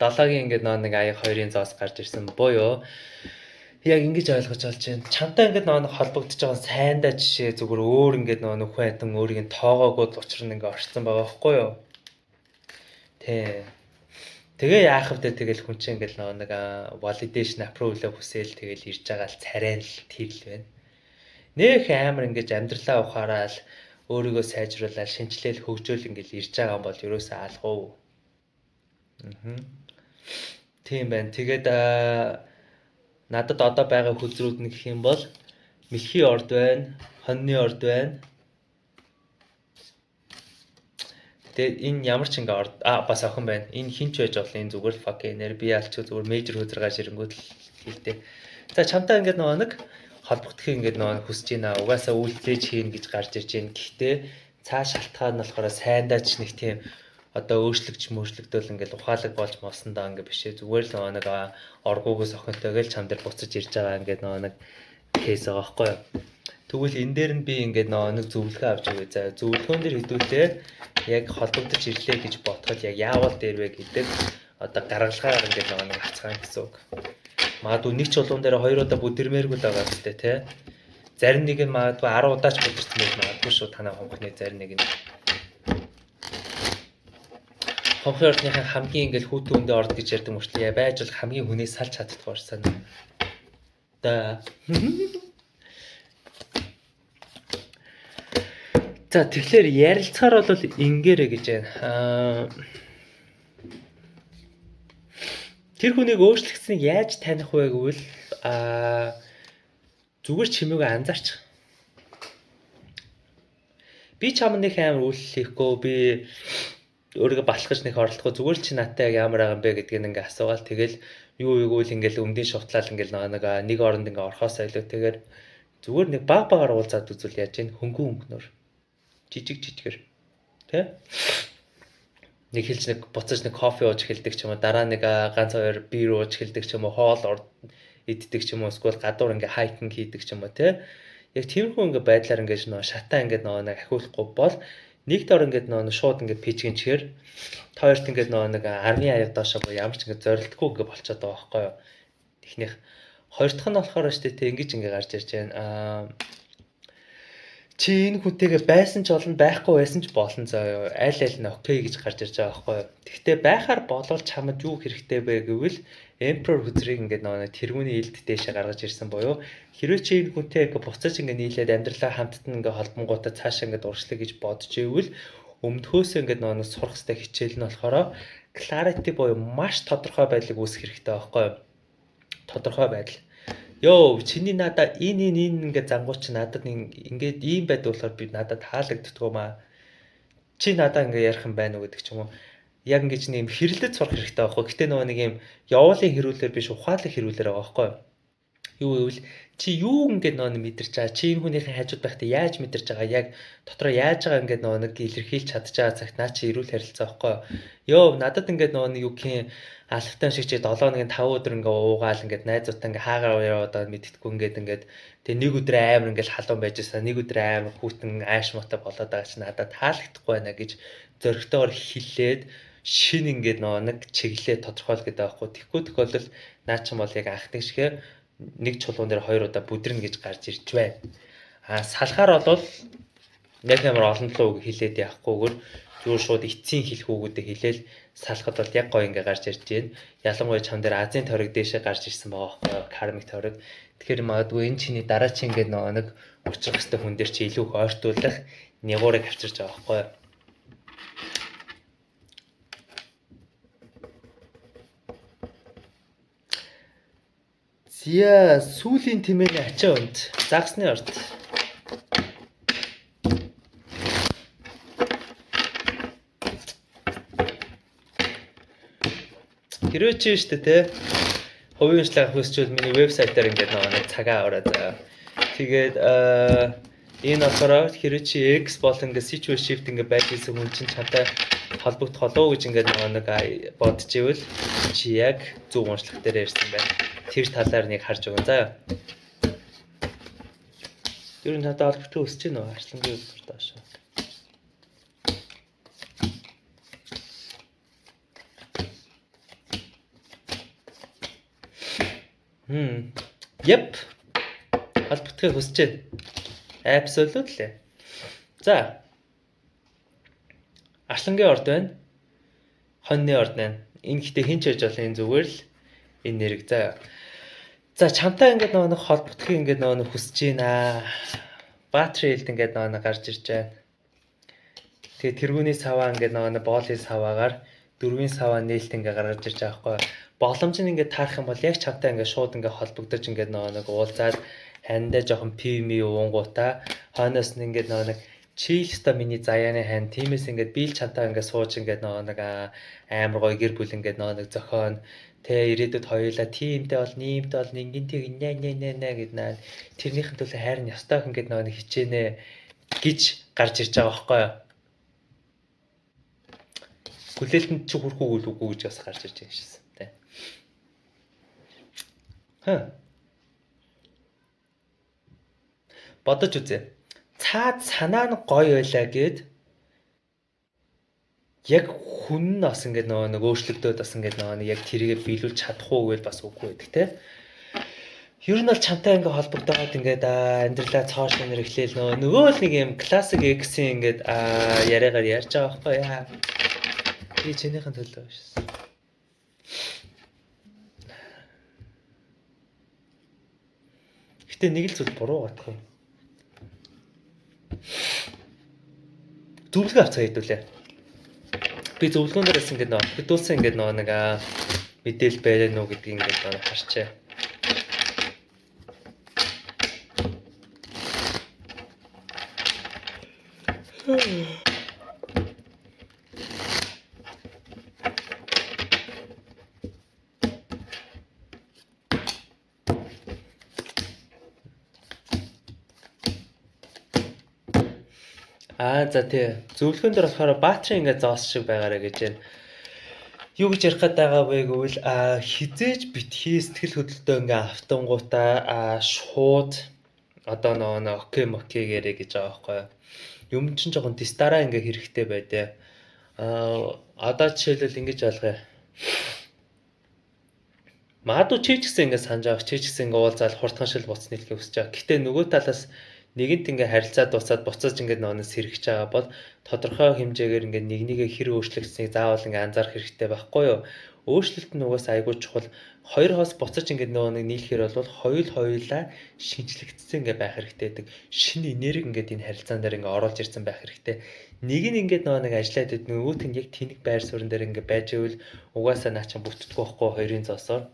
далаагийн ингээд нэг аяг хоёрын зоос гарч ирсэн буюу яг ингэж ойлгож олж байна. Чамтай ингээд нэг холбогдож байгаа сайндаа жишээ зүгээр өөр ингээд нэг хүн өөрийн тоогоогоо учир нь ингээд орцсон байгаа байхгүй юу? Тэ. Тэгээ яах вэ тэгэл хүн чинь ингээд нэг validation approval хүсэл тэгэл ирж байгаа л царай л тэрл байна. Нөх амар ингээд амьдралаа ухаарал өөрийгөө сайжруулаад шинжилэл хөгжөөл ингээд ирж байгаа юм бол ерөөсөө алгав. Тийм байна. Тэгээд надад одоо байгаа хүзрүүд нь гэх юм бол мэлхий орд байна, хоньны орд байна. Тэгээд энэ ямар ч ингээ орд бас охин байна. Энэ хинч байж болно. Энэ зүгээр л fuck нэр би алч зүгээр мейжер хөзөргөө ширэнгүүд л хэлдэг. За чамтай ингээд нэг холбогдохыг ингээд хүсэж байна. Угаасаа үйлдэлж хийн гэж гарч ирж байна. Гэхдээ цааш шалтгаан нь болохоор сайндаа ч нэг тийм одоо өөрчлөгдөөл ингээд ухаалаг болж моосондоо ингээ бишээ зүгээр л нэг оргуугаас охинтойгоо л чам дээр буцаж ирж байгаа ингээд нэг кейс байгаа байхгүй юу. Тэгвэл энэ дээр нь би ингээд нэг зөвлөгөө авч өгье. За зөвлөгөөн дээр хэдүүлээ яг холбогдож ирлээ гэж бодоход яг яавал дээр вэ гэдэг одоо гаргалгаар ингээд нэг хацгаан гэсэн үг. Магадгүй нэг чулуун дээр 2 удаа бүдэрмээргүй л байгаа гэдэг тий. Зарим нэг нь магадгүй 10 удаач бүдэрсэн байж магадгүй шүү танай хонхны зарим нэг нь. Хонхны ордныхаа хамгийн ингээд хүүтэн үндэ орд гэж ярьдаг мөртлөө байж бол хамгийн хүнээс салж чаддаггүй орсон. Да. За тэгэхээр ярилцахаар бол ингээрэ гэж байна. Тэр хүнийг өөрчлөгдсөнийг яаж таних вэ гэвэл зүгээр чимээгүй анзаарч. Би чамд нэг амар үйл хийхгүй би өөрийгөө баталгаж нэг оролдохгүй зүгээр л чи надтай яг ямар байгаа юм бэ гэдгийг ингээ асуугаал тэгэл юу ийгүүл ингээл өмдийн шутлал ингээл нэг оронд ингээ орхосоо илүү тэгээд зүгээр нэг багаар уулзаад үзвэл яаж юм хөнгөн жижигэр тий нэг хэлж нэг буцаж нэг кофе ууж эхэлдэг ч юм уу дараа нэг ганц хоёр бир ууж эхэлдэг ч юм уу хоол иддэг ч юм уу эсвэл гадуур ингээ хайкинг хийдэг ч юм уу тий яг тиймэрхүү ингээ байдлаар ингээ шатаа ингээ нэг ахиулахгүй бол нэг дор ингээ шууд ингээ пижгэн чихэр хоёрт ингээ нэг 10 аяг доошоо ямар ч ингээ зорилтгүй ингээ болчиход байгаа байхгүй юу техних хоёр дахь нь болохоор штэ тий ингээ ингээ гарч ирж байна чи энэ хүнтэйгээ байсан ч болно байхгүй байсан ч болно заа аль нь окей гэж гарч ирж байгаа байхгүй юу. Гэхдээ байхаар болвол чамд юу хэрэгтэй бэ гэвэл emperor хүзрийг ингээд тэргүүний элд дэшээ гаргаж ирсэн боيو. Хэрвээ чи энэ хүнтэй ингээ буцаж ингээ нийлээд амьдралаа хамтд нь ингээ холбонгуудаа цаашаа ингээ дуршлаа гэж бодож ивэл өмнөхөөс ингээ сурах хэрэгтэй хичээл нь болохоор clarity боيو маш тодорхой байдлыг үүсгэх хэрэгтэй байхгүй юу. Тодорхой байдал. Йоо чиний надаа энэ ингээд зангууч надад ингээд ийм байдаг болохоор би надад таалагддаг юм аа. Чи надаа ингээд ярих юм байна уу гэдэг ч юм уу. Яг ингэж нэг юм хэрэлдэж сурах хэрэгтэй байхгүй. Гэтэ нөгөө нэг юм явуулын хэрүүлэр биш ухаалаг хэрүүлэр байгаа байхгүй. Юу гэвэл чи юу ингээд нөгөө мэдэрч байгаа. Чи энэ хүнийхээ хажууд байхдаа яаж мэдэрч байгаа. Яг дотроо яаж байгаа ингээд нөгөө нэг илэрхийлж чадж байгаа цагт наа чи эрүүл харилцаа байхгүй. Йоо надад ингээд нөгөө нэг юу гэх юм алфтан шиг чи 7 хоногийн 5 өдөр ингээ уугаал ингээ найзуудтай ингээ хаагаар яваад мэддэхгүй ингээ тэгээ нэг өдөр амар ингээ халуун байж байсан нэг өдөр амар хүүтэн ааш мотой болоод байгаа чи надад таалагдахгүй байна гэж зөрөгтэйгээр хэлээд шин ингээ нэг чиглэлээ тодорхойл гэдэг байхгүй. Тэгэхгүй тохиолдолд наа ч юм бол яг анхны шигэ нэг чулуун дээр 2 удаа бүдрэнэ гэж гарч ирж байна. Салахаар бол яг амар олон луу хэлээд явахгүйгээр зүгээр шууд эцсийн хэлэх үгүүдээ хэлээл салахад бол яг гоё ингээ гарч ирж байна. Ялангуяа чам дээр Азийн тойрог дээшээ гарч ирсэн байгаа байхгүй кармик тойрог. Тэгэхээр магадгүй энэ чиний дараачийн ингээ нэг учрах хэвээр хүн дээр чи илүү их ойртуулах нягуурыг авчирч байгаа байхгүй. Зя сүүлийн тэмээний ачаа өнд загсны орд. Хэрвээ чи штэ те хувийн шинжилгээ хүсчвэл миний вебсайтаар ингээд нэг цагаа аваад заа. Тэгээд энэ болохоор хэрвээ чи X болон ингээд situation shift ингээд байж исэн хүн чинь чамтай холбогдох болов гэж ингээд нэг бодож ивэл чи яг зөв уншлах дээр ирсэн байна. Тэр талаар нэг харж байгаа. За. Ер нь надад холбогдох өсөж байна уу? Арслангийн өдөр дааш. Yep. Холбогдохыг хүсэж байна. Absolutely. За. Арслангийн орд байна. Хоньны орд байна. Энэ гэхдээ хин ч яж болох энэ зүгээр л энэ нэрэг заа. За чамтай ингээд нэг холбогдохыг ингээд нэг хүсэж байна. Battlefield ингээд нэг гарч ирж байна. Тэгээ тэргүүний саваа ингээд нэг боолын саваагаар дөрвийн саваа нээлт ингээд гаргаж ирж байгаа байхгүй. Боломж нь ингээд таарах юм бол яг чамтай ингээд шууд ингээд холбогдож ингээд нэг уулзаад хандаа жоохон PMI уунгуудаа хойноос нь ингээд нэг чийлста миний заяаны хань тиймээс ингээд би л чамтай ингээд сууж ингээд нэг амар гоё гэр бүл ингээд нэг зохион тэ ирээдүйд хоёулаа тиймтэй бол ниймтэй бол ингэнтэй нэ гэднаа тэрнийхэн төлөө хайр нь ёстой ингээд нэг хичээнэ гэж гарч ирж байгаа байхгүй юу. Хүлээлтэнд чи хүрэх үгүй гэж бас гарч ирж байгаа шээс тэ. Бодож үзье. Цаад санаа нь гоё байлаа гэд яг хүн нь бас ингээд нэг өөрчлөгдөөд бас ингээд нэг яг тэрийгэ биелүүлж чадахгүй гэвэл бас үгүй байдаг те. Ер нь бол чамтай ингээд холбогдоод ингээд амьдралаа цааш нэр эхлээл нөгөө л нэг юм классик X-ийн ингээд яриагаар ярьж байгаа байхгүй яа. Би чинийхэн төлөө шээс. Гэтэ нэг л зүйл буруу гадах юм. Зөвлөгөө авцгаа хэдүүлээ. Би зөвлөгөөн дээрээс ингээд хөдөлсөн ингээд нэг мэдээлэл байлаа нуу гэдгийг ингээд харчаа. За тий. Зөвлөгөөн дээр болохоор баатар ингээд зоос шиг байгаарэ гэж байна. Юу гэж ярих гээд байгаа вэ гэвэл хизээж битгий сэтгэл хөдлөлтөө ингээд автангуудаа шууд одоо нэг окей мокейгэрэ гэж байгаа байхгүй юу. Юм чинь жоохон дистараа ингээд хэрэгтэй байдэ. Одоо жишээлбэл ингэж ялгая. Магадгүй чи ч гэсэн ингээд санаж авах, чи ч гэсэн ингээд уулзаад хурдхан шил буцны хэлхийг хүсэж байгаа. Гэтэ нөгөө талаас нэгэнт ингээ харилцаа дуусаад буцаж ингээ нөөс сэргэж байгаа бол тодорхой хэмжээгээр ингээ нэгнийгээ хэр өөрчлөгдсөнийг заавал ингээ анзаарах хэрэгтэй байхгүй юу? Өөрчлөлт нь угаас айгүй чухал. Хоёр хоос буцаж ингээ нөгөө нэг нийлэхээр бол хоёулаа шинжлэгдсэн ингээ байх хэрэгтэй гэдэг. Шинэ энерги ингээ энэ харилцаан дээр ингээ оруулж ирсэн байх хэрэгтэй. Нэг нь ингээ нөгөө нэг ажиллаад идэв нөгөөт нь яг тэнэг байр суурин дээр ингээ байж ивэл угаасаа наа чинь бүтдэггүй байхгүй хоёрын зоосоор.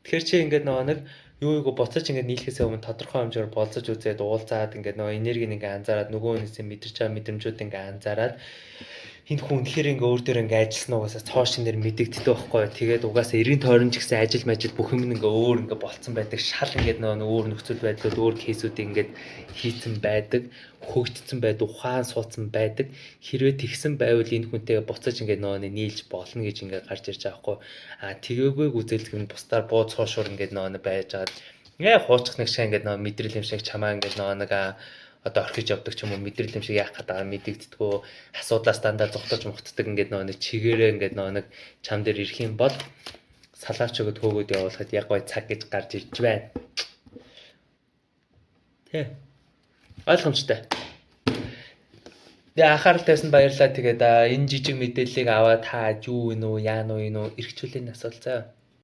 Тэгэхээр чи ингээ нөгөө нэг юу буцаж ингээд нийлэхээс өмнө тодорхой хэмжээгээр болцож үзээд уулзаад ингээд нөгөө энергийг ингээд анзаараад нөгөө хүнээс мэдэрч байгаа мэдрэмжүүд ингээд анзаараад хин хүн үнэхээр ингээ өөр дөр ингээ ажилласан угаасаа цоо шинээр мэдэгддэг байхгүй. Тэгээд угаасаа 90 тойрон ч гэсэн ажил мажил бүх юм ингээ өөр ингээ болцсон байдаг. Шал ингээ нөгөө өөр нөхцөл байдлууд өөр кейсүүд ингээ хийцэн байдаг, хөгжцсөн байдаг, ухаан суудсан байдаг. Хэрвээ тэгсэн байвал энэ хүнтэйгээ буцаж ингээ нөгөө нийлж болно гэж ингээ гарч ирж байгаа байхгүй. Тэгээгүй үзэлдэг нь бусдаар бууз хоошуур ингээ нөгөө байж байгаа. Ингээ хуучих нэг шиг ингээ нөгөө мэдрэл юм шиг чамаа ингээ нөгөө одоо орхиж явдаг ч юм уу мэдрэл юм шиг яах гэдэг мэдэгддэггүй асуудлаас дандаа зүхтаж мухтдаг ингээд нэг чигээрээ ингээд нэг чам дээр ирэх юм бол салаач өгöd хөөгөөд явуулахад яг гой цаг гэж гарч ирж байна. Тэ. Ойлгомжтой. Тэгээ анхаарал тавьсанд баярлалаа. Тэгээд энэ жижиг мэдээллийг аваад та юу вэ нөө яа нөө эргчүүлэн асуулцаа.